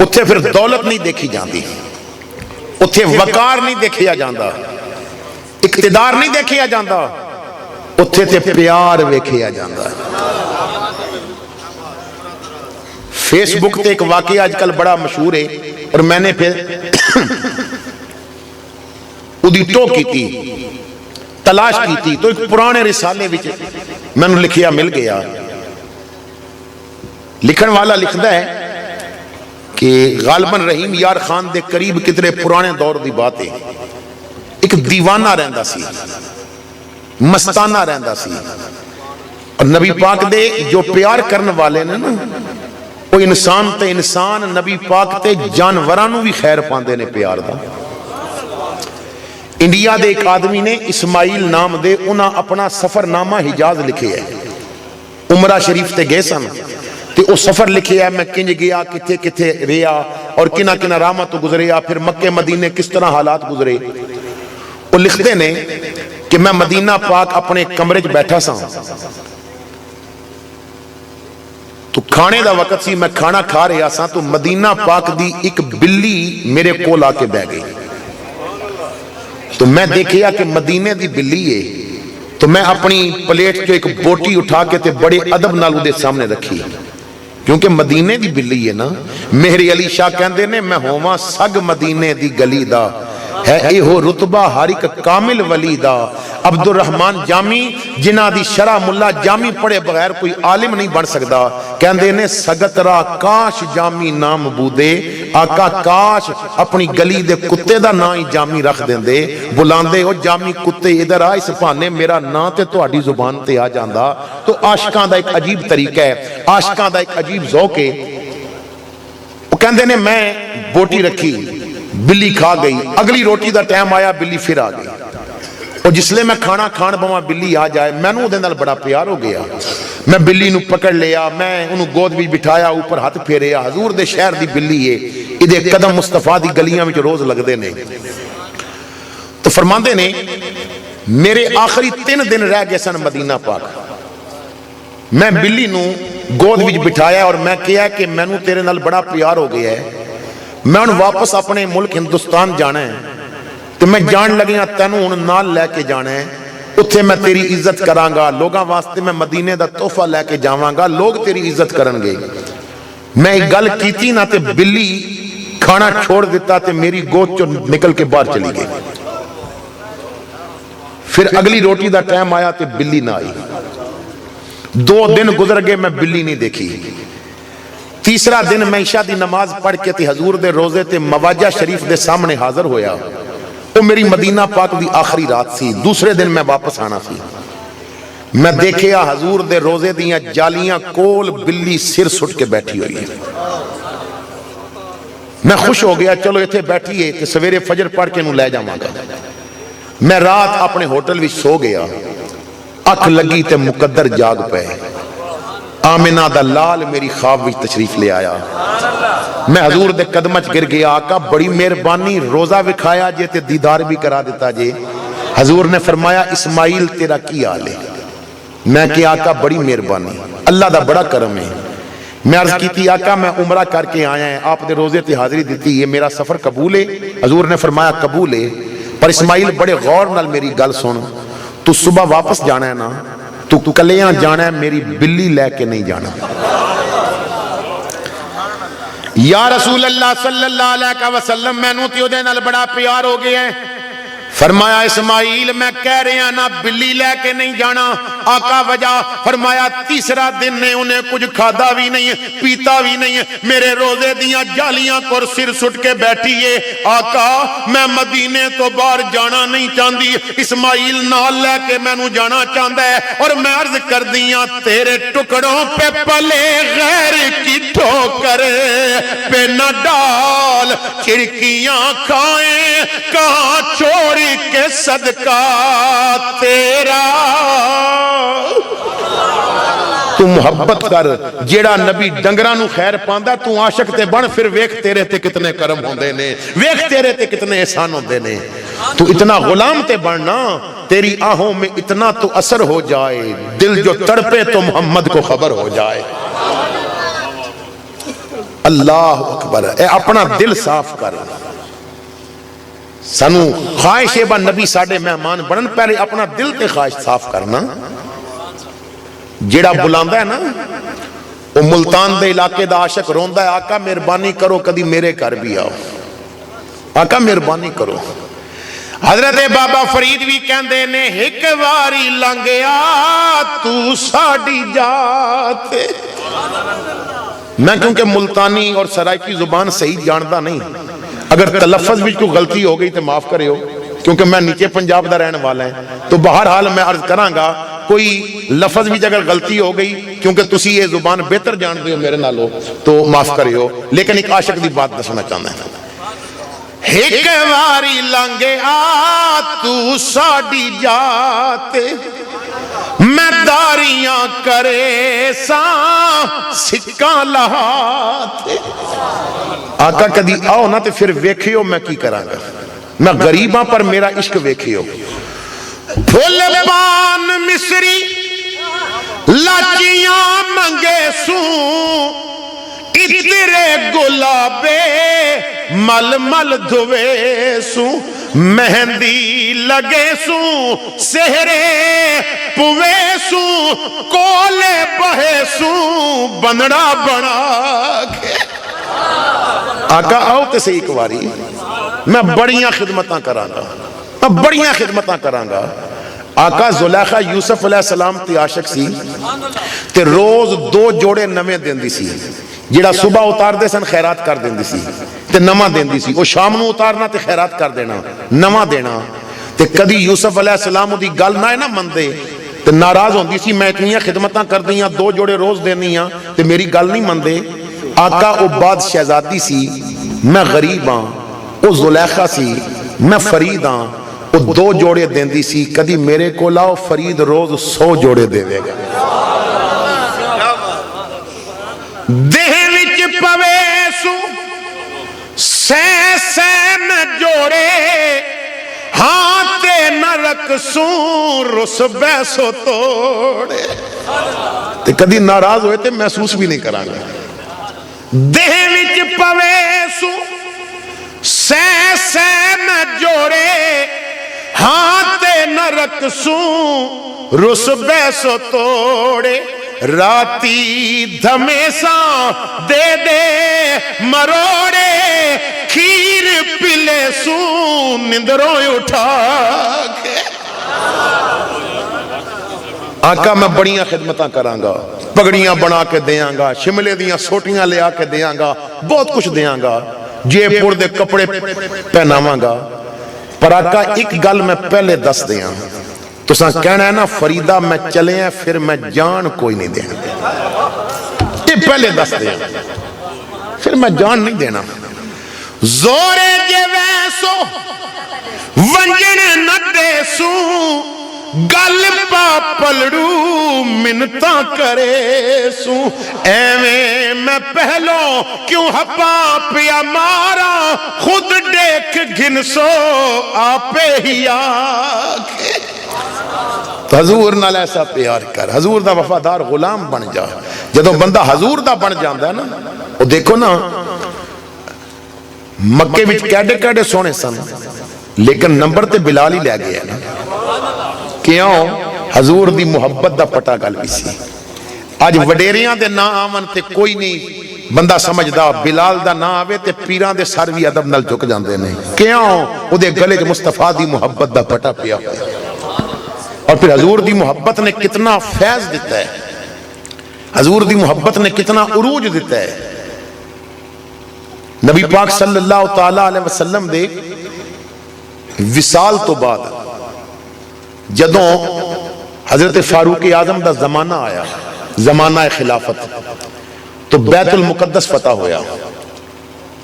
اتھے پھر دولت نہیں دیکھی جاندی، اتھے وقار نہیں دیکھیا جاندہ، اقتدار نہیں دیکھیا جاندہ، اتھے تے پیار ویکھیا جاندہ۔ فیس بک تے ایک واقعہ آج کل بڑا مشہور ہے، اور میں نے پھر ادھی ٹو کی تھی، تلاش کی تھی، تو ایک پرانے رسالے وچ میں نے لکھیا مل گیا۔ لکھن والا لکھدا ہے کہ غالباً رحیم یار خان دے قریب کتنے پرانے دور دی بات ہے، ایک دیوانہ رہندا سی، مستانہ رہندا سی، اور نبی پاک دے جو پیار کرن والے نے نا، وہ انسان تے انسان نبی پاک تے جانورانوں بھی خیر پاندے نے پیار دا۔ انڈیا دے ایک آدمی نے اسماعیل نام دے انہاں اپنا سفر نامہ حجاز لکھے ہے، عمرہ شریف تے گئے سن تے او سفر لکھے ہے، میں کنج گیا کتھے کتھے ریا اور کنہ کنہ راما تو گزریا، پھر مکہ مدینے کس طرح حالات گزرے۔ وہ لکھتے نے کہ میں مدینہ پاک اپنے کمرے چ بیٹھا سا تو کھانے دا وقت سی، میں کھانا کھا رہا سا تو مدینہ پاک دی ایک بلی میرے کول آ کے بہ گئی. تو میں دیکھیا کہ مدینے دی بلی ہے، تو میں اپنی پلیٹ جو ایک بوٹی اٹھا کے تے بڑے ادب نال اودے سامنے رکھی، کیونکہ مدینے دی بلی ہے نا. میرے علی شاہ کہندے نے میں ہوواں سگ مدینے دی گلی دا، ہے ایہو رتبہ ہر ایک کامل ولی دا. عبد الرحمن جامی جنہ دی شرح ملا جامی پڑھے بغیر کوئی عالم نہیں بن سکتا، کہندے نے سگت را کاش جامی نام بودے، آقا کاش اپنی گلی دے کتے دا نا ہی جامی رکھ دیندے، بلاندے ہو جامی کتے ادھر آ، اس بہانے میرا نا تے تہاڈی زبان تے آ جاندا. تو عاشقاں دا ایک عجیب طریقہ ہے، عاشقاں دا ایک عجیب ذوق ہے. وہ کہندے نے میں بوٹی رکھی، بلی کھا گئی، اگلی روٹی دا ٹائم آیا بلی پھر آ گئی. اور جس لئے میں کھانا کھان بواں بلی آ جائے، میں نو دے نال بڑا پیار ہو گیا. میں بلی نو پکڑ لیا، میں انہوں گود بھی بٹھایا، اوپر ہاتھ پھیریا. حضور دے شہر دی بلی ہے، ادھے قدم مصطفیٰ دی گلیاں وچ روز لگ دے نے. تو فرماندے نے میرے آخری 3 دن رہ گئے سن مدینہ پاک. میں بلی نو گود وچ بٹھایا اور میں کہا کہ میں نو تیرے نال بڑا پیار ہو گیا ہے، میں ان واپس اپنے ملک ہندوستان جانا ہے، تو میں جان لگیاں تینوں ان نال لے کے جانا ہے، اتھے میں تیری عزت کران گا، لوگاں واسطے میں مدینے دا تحفہ لے کے جاواں گا، لوگ تیری عزت کرن گے. میں ایک گل کیتی نہ تے بلی کھانا چھوڑ دیتا تے میری گود چو نکل کے باہر چلی گئی. پھر اگلی روٹی دا ٹائم آیا تے بلی نہ آئی. 2 دن گزر گئے میں بلی نہیں دیکھی. تیسرا دن میں عشاء دی نماز پڑھ کے تے حضور دے روزے تے مواجہ شریف دے سامنے حاضر ہویا. وہ میری مدینہ پاک دی آخری رات سی. دوسرے دن میں واپس آنا سی. میں دیکھیا حضور دے روزے دیاں جالیاں کول بلی سر سٹ کے بیٹھی ہوئی ہے. میں خوش ہو گیا، چلو ایتھے بیٹھی ہے کہ سویرے فجر پڑھ کے انہوں لے جاواں گا. میں رات اپنے ہوٹل وچ سو گیا، اکھ لگی تے مقدر جاگ پے. آمنہ دا لال میری خواب وچ تشریف لے آیا. میں حضور دے قدمچ گر گیا، آقا بڑی مہربانی، روزہ وکھایا جے تے دیدار بھی کرا دیتا جے. حضور نے فرمایا اسماعیل تیرا کی حال ہے؟ میں کہ آقا بڑی مہربانی، اللہ دا بڑا کرم ہے. میں عرض کی تھی آقا میں عمرہ کر کے آیا ہے، آپ دے روزے تے حاضری دیتی ہے، میرا سفر قبول ہے؟ حضور نے فرمایا قبول ہے، پر اسماعیل بڑے غور نال میری گل سن، تو صبح واپس جانا ہے نا، تو کلیاں جانا ہے، میری بلی لے کے نہیں جانا. یا رسول اللہ صلی اللہ علیہ وسلم میں نو تیو دے نال بڑا پیار ہو گیا ہے. فرمایا اسماعیل میں کہہ رہے ہیں نا بلی لے کے نہیں جانا. آقا وجہ؟ فرمایا تیسرا دن نے انہیں کچھ کھادا بھی نہیں پیتا بھی نہیں، میرے روزے دیاں جالیاں کو سر سٹ کے بیٹھی ہے. آقا میں مدینے تو باہر جانا نہیں چاہتی، اسماعیل نال لے کے میں نو جانا چاہتا ہے. اور میں عرض کر دیاں تیرے ٹکڑوں پہ پلے غیر کی ٹھوکر پہ نہ ڈال، کھڑکیاں کھائیں کہاں چھوڑی کے صدقہ تیرا. تو محبت کر، جیڑا نبی ڈنگراں نو خیر پاندا، تو عاشق تے بن، پھر ویکھ تیرے تے کتنے کرم ہوندے نے، ویکھ تیرے تے کتنے احسان ہوندے نے. تو اتنا غلام تے بننا، تیری آہوں میں اتنا تو اثر ہو جائے، دل جو تڑپے تو محمد کو خبر ہو جائے. اللہ اکبر. اے اپنا دل صاف کر. سانو خواہش ہے با نبی ساڑھے مہمان بنن، پہلے اپنا دل تے خواہش صاف کرنا. جیڑا بلاندا ہے نا، وہ ملتان دے علاقے دا عاشق روندا ہے، آقا مہربانی کرو کدی میرے گھر بھی آؤ، آقا مہربانی کرو. حضرت بابا فرید بھی کہندے نے ایک واری لنگیا تو ساڑی جاتے. میں کیونکہ ملتانی اور سرائکی زبان صحیح جانتا نہیں، اگر تلفظ بھی کوئی غلطی ہو گئی تو معاف کرے ہو، کیونکہ میں نیچے پنجاب دا رہنے والا ہے. تو بہرحال میں عرض کراں گا کوئی لفظ بھی اگر غلطی ہو گئی، کیونکہ تسی یہ زبان بہتر جان دے ہو میرے نالو، تو معاف کرے ہو. لیکن ایک عاشق دی بات دسنا چاہتا ہے. ایک واری لنگے آ تو ساڑی جاتے، میں داریاں کرے ساں سکاں لہاتے. آقا کدی آؤ نا تے پھر ویکھیو میں کی کراں گا. میں غریباں پر میرا عشق ویکھیو پھل پان مصری لاچیاں منگے سوں اترے گلابے مل مل دھوے سوں مہندی لگے سوں سہرے پوے سوں کولے بہے سوں بندڑا بنا کے آقا آؤ تے سے ایک واری میں بڑیاں خدمتاں کراں گا آقا زلیخا یوسف علیہ السلام تی عاشق سی تے روز 2 جوڑے نویں دیندی سی جیڑا صبح اتار دے سن خیرات کر دیندی سی تے نواں دیندی سی وہ شام نو اتارنا تے خیرات کر دینا نواں دینا تے کدی یوسف علیہ السلام دی گل نہ نہ مندے تے ناراض ہوندی سی میں اتنیاں خدمتاں کر دیاں 2 جوڑے روز دینیاں تے میری گل نہیں مندے آقا او باد شہزادی سی میں غریب ہاں او زلیخا سی میں فرید ہاں او 2 جوڑے دیندی سی کدی میرے کو لاؤ فرید روز 100 جوڑے دے دے گا دہ وچ پوے سو سہ میں جوڑے ہاں تے نہ رکھ سوں رس بیسو توڑے تے کدی ناراض ہوئے تے محسوس بھی نہیں کراں گا دہ وچ پوے سو سہ میں جوڑے ہاں تے نہ رکھ سوں رس بیسو توڑے راتی دھمیساں دے دے مروڑے کھیر پلے سوں نندروں اٹھا کے آقا میں بڑیاں خدمتاں کراں گا پگڑیاں بنا کے دیاں گا شملے دیاں سوٹیاں لے آ کے دیاں گا بہت کچھ دیاں گا جے پور دے کپڑے پہناواں گا پر آقا ایک گل میں پہلے دس دیاں تو ساں کہنا ہے نا فریدہ میں چلے ہیں پھر میں جان کوئی نہیں دینا یہ پہلے دس دیاں پھر میں جان نہیں دینا زورے جے ویسو ونجن نہ دے سوں گل پا پلڑو منتاں کرے سوں ایویں میں پہلوں کیوں ہپا پیا مارا خود دیکھ گھن سو آپے ہی آکے تو حضور نال ایسا پیار کر حضور دا وفادار غلام بن جا جدوں بندہ حضور دا بن جاندا ہے نا وہ دیکھو نا مکے وچ کیڑے کیڑے سونے سن لیکن نمبر تے بلال ہی لے گیا نا کیوں حضور دی محبت دا پٹا گل بھی سی آج وڈیریاں دے نا آمن تے کوئی نہیں بندہ سمجھدا بلال دا نا آوے تے پیران دے سر بھی ادب نال جھک جاندے نے کیوں او دے گلے چ مصطفیٰ دی محبت دا پٹا پیا اور پھر حضور دی محبت نے کتنا فیض دیتا ہے حضور دی محبت نے کتنا عروج دیتا ہے نبی پاک صلی اللہ تعالیٰ علیہ وسلم دے وصال تو بعد جدوں حضرت فاروق اعظم دا زمانہ آیا زمانہ خلافت تو بیت المقدس فتح ہویا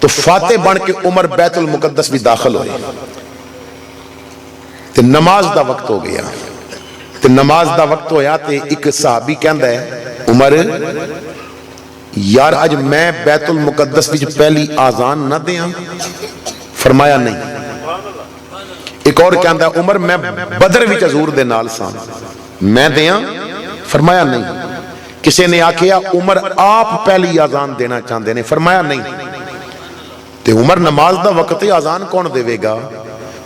تو فاتح بن کے عمر بیت المقدس بھی داخل ہوئے تو نماز دا وقت ہو گیا تو نماز دا وقت ہویا تو ایک صحابی کہندا ہے عمر یار اج میں بیت المقدس وچ پہلی آزان نہ دیاں فرمایا نہیں ایک اور کہندا ہے عمر میں بدر وچ حضور دے نال ساں میں دیاں فرمایا نہیں کسی نے آکھیا عمر آپ پہلی آزان دینا چاہندے نے فرمایا نہیں تے عمر نماز دا وقت آزان کون دے وے گا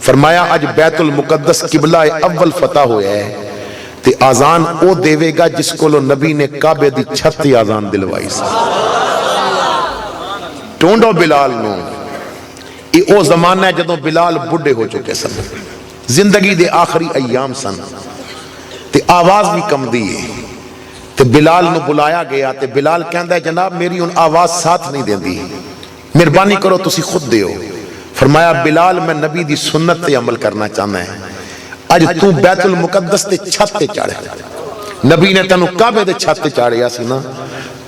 فرمایا اج بیت المقدس قبلہ اول فتح ہویا ہے تے آزان او دے وے گا جس کو لو نبی نے کعبے دی چھت تے آزان دلوائی سی ٹونڈو بلال نو یہ او زمانہ ہے جدوں بلال بڑھے ہو چکے سن زندگی دے آخری ایام سن تے آواز بھی کم دیئے تے بلال نو بلایا گیا تے بلال کہندا ہے جناب میری ان آواز ساتھ نہیں دیندی مہربانی کرو تسی خود دیو فرمایا بلال میں نبی دی سنت تے عمل کرنا چاہنا ہے اج تو بیت المقدس تے چھت تے چڑھ نبی نے تنو کعبے دے چھت تے چڑھیا سی نا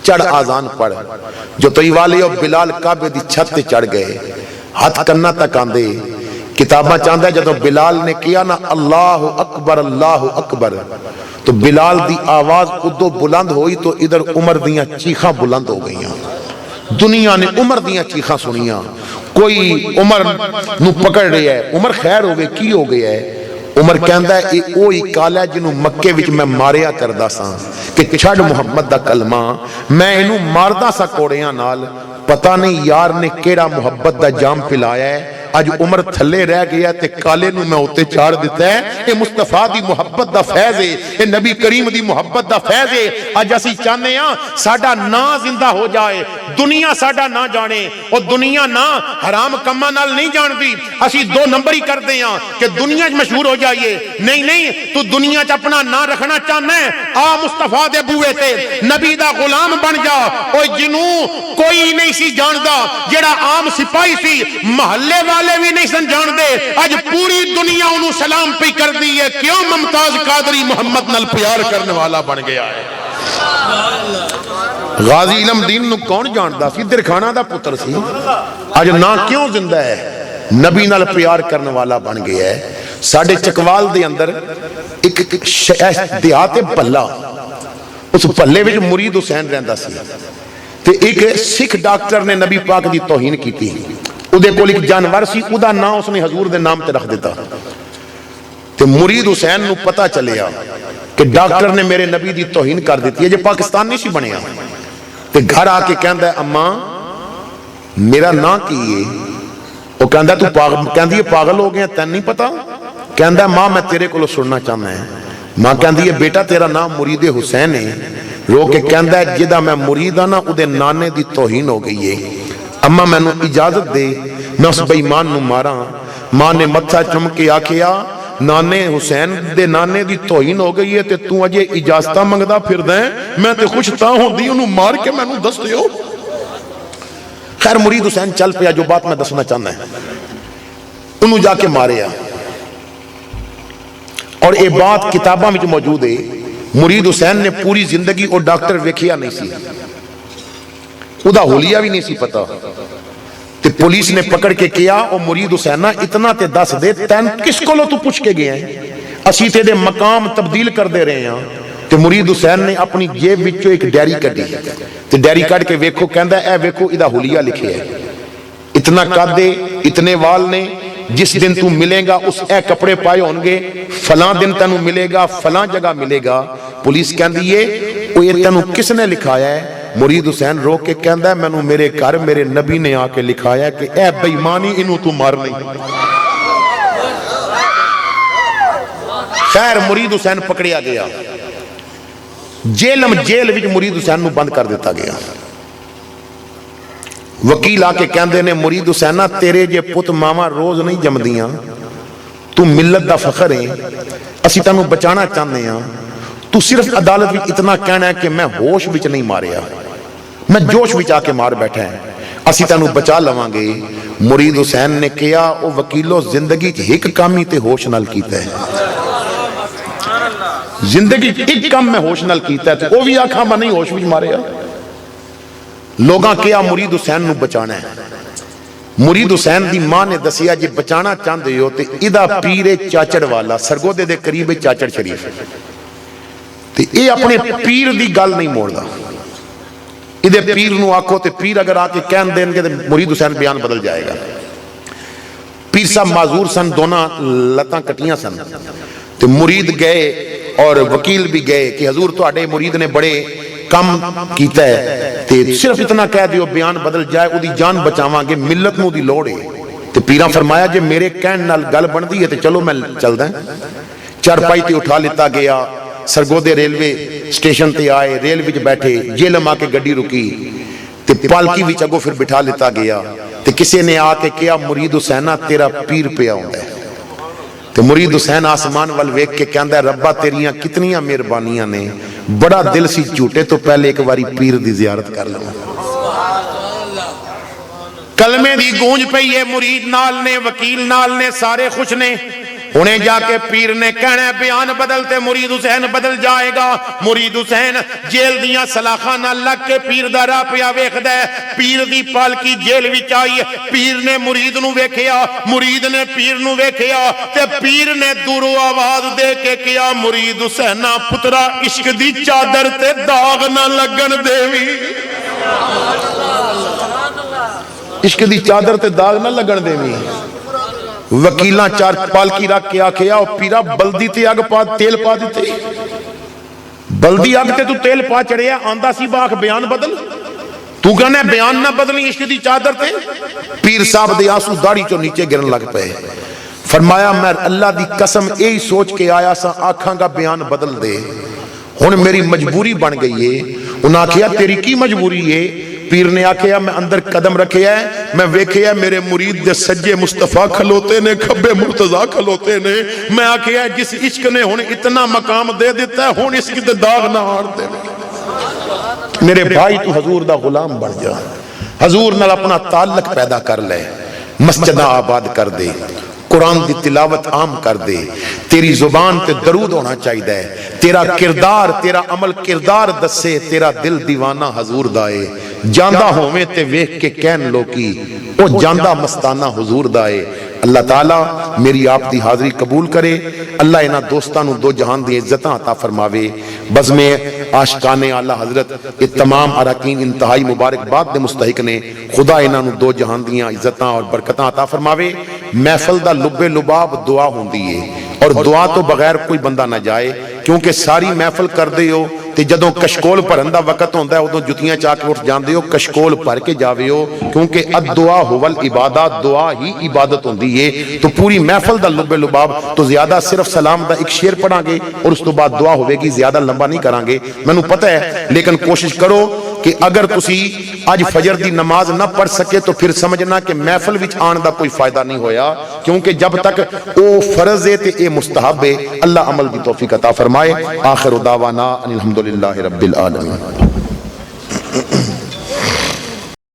چڑھ آزان پڑھ جو تو والی بلال کعبے دی چھت تے چڑھ گئے ہاتھ کرنا تک آندے کتاباں چاہندہ ہے جدو بلال نے کیا نا اللہ اکبر تو بلال دی آواز ادو بلند ہوئی تو ادھر عمر دیاں چیخاں بلند ہو گئیاں دنیا نے عمر دیاں چیخاں سنیاں کوئی عمر نو پکڑ رہا ہے، عمر خیر ہوگے کی ہو گیا ہے؟ عمر کہندا ہے اے اوہی کالا جنوں مکے وچ میں ماریا کردا ساں کہ چھڈ محمد دا کلمہ، میں اینوں ماردا سا کوڑیاں نال، پتہ نہیں یار نے کیڑا محبت دا جام پلایا ہے، اج عمر تھلے رہ گیا تے کالے نو میں اوتے چاڑ دیتا ہے۔ اے مصطفیٰ دی محبت دا فیض ہے، اے نبی کریم دی محبت دا فیض ہے۔ اج اسی چاہنے ہاں ساڈا نام زندہ ہو جائے، دنیا ساڈا نہ جانے، اور دنیا نہ حرام کماں نال نہیں جاندی، اسی دو نمبر ہی کر دے ہاں کہ دنیا وچ مشہور ہو جائیے۔ نہیں نہیں، تو دنیا وچ اپنا نام رکھنا چاہنا ہے، آ مصطفیٰ دے بوئے تے نبی دا غلام بن جا۔ او جنوں کوئی نہیں سی جاندا، جڑا عام سپاہی سی، محلے والے بھی نہیں سن جان دے، اج پوری دنیا انہوں سلام پہ کر دی ہے، کیوں؟ ممتاز قادری محمد نال پیار کرنے والا بن گیا ہے۔ غازی علم دین نو کون جاندا سی؟ درخانہ دا پتر سی، اج نا کیوں زندہ ہے؟ نبی نال پیار کرنے والا بن گیا ہے۔ ساڈے چکوال دے اندر ایک دیہات بھلا، اس بھلے وچ مرید حسین رہندا سی، تے ایک سکھ ڈاکٹر نے نبی پاک دی توہین کیتی، اودے کول ایک جانور سی، اودہ نام اس نے حضور دے نام تے رکھ دیتا، تے مرید حسین نو پتہ چلیا کہ ڈاکٹر نے میرے نبی دی توہین کر دیتی ہے، جے پاکستان نہیں سی بنیا، تے گھر آ کے کہندا ہے اماں میرا نام کی ہے؟ وہ کہندا تو کہندی ہے پاگل ہو گیا تین نہیں پتا؟ کہندا ہے ماں میں تیرے کو سننا چاہنا ہے۔ ماں کہندی ہے بیٹا تیرا نام مرید حسین ہے۔ رو کے کہندا ہے جدا میں مرید ہاں نا اودے نانے دی توہین ہو گئی ہے، اما میں نو اجازت دے میں اس بے ایمان نو مارا۔ ماں نے متھا چم کے آکھیا نانے حسین دے نانے دی توہین ہو گئی ہے تے تو اجے اجازتہ منگدا پھر دیں، میں تے خوش تا ہوں دی انہوں مار کے میں نو دس دیو۔ خیر مرید حسین چل پیا، جو بات میں دسنا چاہنا ہے انہوں جا کے ماریا، اور یہ بات کتاباں میں موجود ہے۔ مرید حسین نے پوری زندگی اور ڈاکٹر ویکھیا نہیں سی، ادا حلیہ بھی نہیں سی پتا، تے پولیس نے پکڑ کے کیا او مرید حسینہ اتنا تے دس دے تین کس کو لو تو پوچھ کے گئے ہیں، اسی تے دے مقام تبدیل کر دے رہے ہیں۔ تے مرید حسین نے اپنی جیب وچوں ایک ڈیری کڈی تے ڈیری کڈ کے ویکھو، کہندا اے ویکھو ادا حلیہ لکھے ہے، اتنا قد دے اتنے وال نے، جس دن تو ملے گا اس اے کپڑے پائے ہونگے، فلاں دن تینوں ملے گا، فلاں جگہ ملے گا۔ پولیس کہندی ہے او یہ تینوں کس نے لکھایا ہے؟ مرید حسین رو کے کہندا ہے مینوں میرے گھر میرے نبی نے آ کے لکھایا ہے کہ اے بے ایمانی انہوں تو مار نہیں۔ خیر مرید حسین پکڑیا گیا، جیل وچ مرید حسین نو بند کر دیتا گیا۔ وکیل آ کے کہندے نے مرید حسینہ تیرے جے پت ماما روز نہیں جمدیاں، تو ملت دا فخر ہے، اسی تینوں بچانا چاہنے ہیں، تو صرف عدالت وچ اتنا کہنا ہے کہ میں ہوش وچ نہیں ماریا، میں جوش وچ آ کے مار بیٹھا ہے، اسی تینوں بچا لواں گے۔ مرید حسین نے کیا او وکیلو زندگی ایک کام ہی تے ہوش نال کیتا ہے، زندگی ایک کام میں ہوش نال کیتا ہے تے او بھی آکھاں میں نہیں ہوش وچ ماریا۔ لوگاں کیا مرید حسین نو بچانا ہے۔ مرید حسین دی ماں نے دسیا جے بچانا چاہندے ہو تے ادا پیر چاچڑ والا سرگودے دے قریب چاچڑ شریف، تے اے اپنے پیر دی گل نہیں موڑدا، ادھے پیر نو آکھو تے پیر اگر آ کے کہن دیں گے تے مرید حسین بیان بدل جائے گا۔ پیر صاحب معذور سن، دونوں لتاں کٹیاں سن، تے مرید گئے اور وکیل بھی گئے کہ حضور تواڈے مرید نے بڑے کم کیتا ہے تے صرف اتنا کہہ دیو بیان بدل جائے، او دی جان بچاواں گے، ملت نو دی لوڑ ہے۔ تے پیراں فرمایا جے میرے کہن نال گل بندی ہے تے چلو میں چلدا ہاں۔ چارپائی تے اٹھا لیتا گیا، سرگودے ریلوے سٹیشن تے آئے، ریل وچ بیٹھے، جیلم آ کے گڈی رکی تے پالکی وچ اگوں پھر بٹھا لیتا گیا، تے کسی نے آ کے کیا مرید حسینہ تیرا پیر پیا ہوندا ہے، تے مرید حسین آسمان وال ویکھ کے کہندا ہے ربا تیریاں کتنیاں مہربانیاں نے، بڑا دل سی جھوٹے تو پہلے ایک باری پیر دی زیارت کر لوں۔ کلمے دی گونج پئی ہے، مرید نال نے، وکیل نال نے، سارے خوش نے۔ انہیں جا کے پیر نے کہنا ہے بیان بدلتے مرید حسین بدل جائے گا۔ مرید حسین جیل دیاں سلاخاں نال لگ کے پیر دا راہ پیا ویکھدا ہے، پیر دی پالکی جیل وچ آئی، پیر نے مرید نو ویکھیا، مرید نے پیر نو ویکھیا، تے پیر نے دوروں آواز دے کے کیا مرید حسینہ پترا عشق دی چادر تے داغ نہ لگن دیوی۔ عشق دی چادر تے داغ نہ لگن دیویں وکیلاں چار پالکی رکھ کے آکھیا او پیرا بلدی تے اگ پا تیل پا دیتے بلدی اگ تے تو تیل پا چڑھیا آندا سی باخ بیان بدل تو کہنا بیان نہ بدلی عشق دی چادر تے پیر صاحب دے آنسو داڑھی چو نیچے گرن لگ پے فرمایا میں اللہ دی قسم یہی سوچ کے آیا سا آکھاں گا بیان بدل دے ہن میری مجبوری بن گئی ہے انہاں کہیا تیری کی مجبوری ہے پیر نے آکھیا میں اندر قدم رکھے ہے میں ویکھیا میرے مرید دے سجے مصطفیٰ کھلوتے نے کھبے مرتضیٰ کھلوتے نے میں آکھیا جس عشق نے ہن اتنا مقام دے دیتا ہے ہن اس کی تے داغ نہ آڑ دے میرے بھائی تو حضور دا غلام بن جا حضور نال اپنا تعلق پیدا کر لے مسجدہ آباد کر دے قرآن دی تلاوت عام کر دے تیری زبان تے درود ہونا چاہیے تیرا کردار تیرا عمل کردار دسے تیرا دل دیوانہ حضور دائے جاندہ ہوئے تے ویکھ کے کہن لوکی او جاندہ مستانہ حضور دائے اللہ تعالیٰ میری آپ دی حاضری قبول کرے اللہ انہاں دوستانوں دو جہان دی عزتاں عطا فرماوے بزم عاشقان اعلیٰ حضرت یہ تمام اراکین انتہائی مبارک بات دے مستحق نے خدا انہاں دو جہان دیاں عزتاں اور برکتاں عطا فرماوے محفل دا لب لباب دعا ہوندی ہے اور دعا تو بغیر کوئی بندہ نہ جائے کیونکہ ساری محفل کر دے ہو تے جدوں کشکول بھرن دا وقت ہوندا ہے ادوں جتیاں چا کے اٹھ جاندے ہو کشکول بھر کے جاوے ہو کیونکہ الدعا هو العبادات دعا ہی عبادت ہوندی ہے تو پوری محفل دا لب لباب تو زیادہ صرف سلام دا ایک شعر پڑھاں گے اور اس تو بعد دعا ہوے گی زیادہ لمبا نہیں کران گے مینوں پتہ ہے لیکن کوشش کرو کہ اگر تسی آج فجر دی نماز نہ پڑھ سکے تو پھر سمجھنا کہ محفل وچ آن دا کوئی فائدہ نہیں ہویا کیونکہ جب تک او فرض ہے تے اے مستحب ہے اللہ عمل دی توفیق عطا فرمائے آخر دعوانا ان الحمدللہ رب العالمین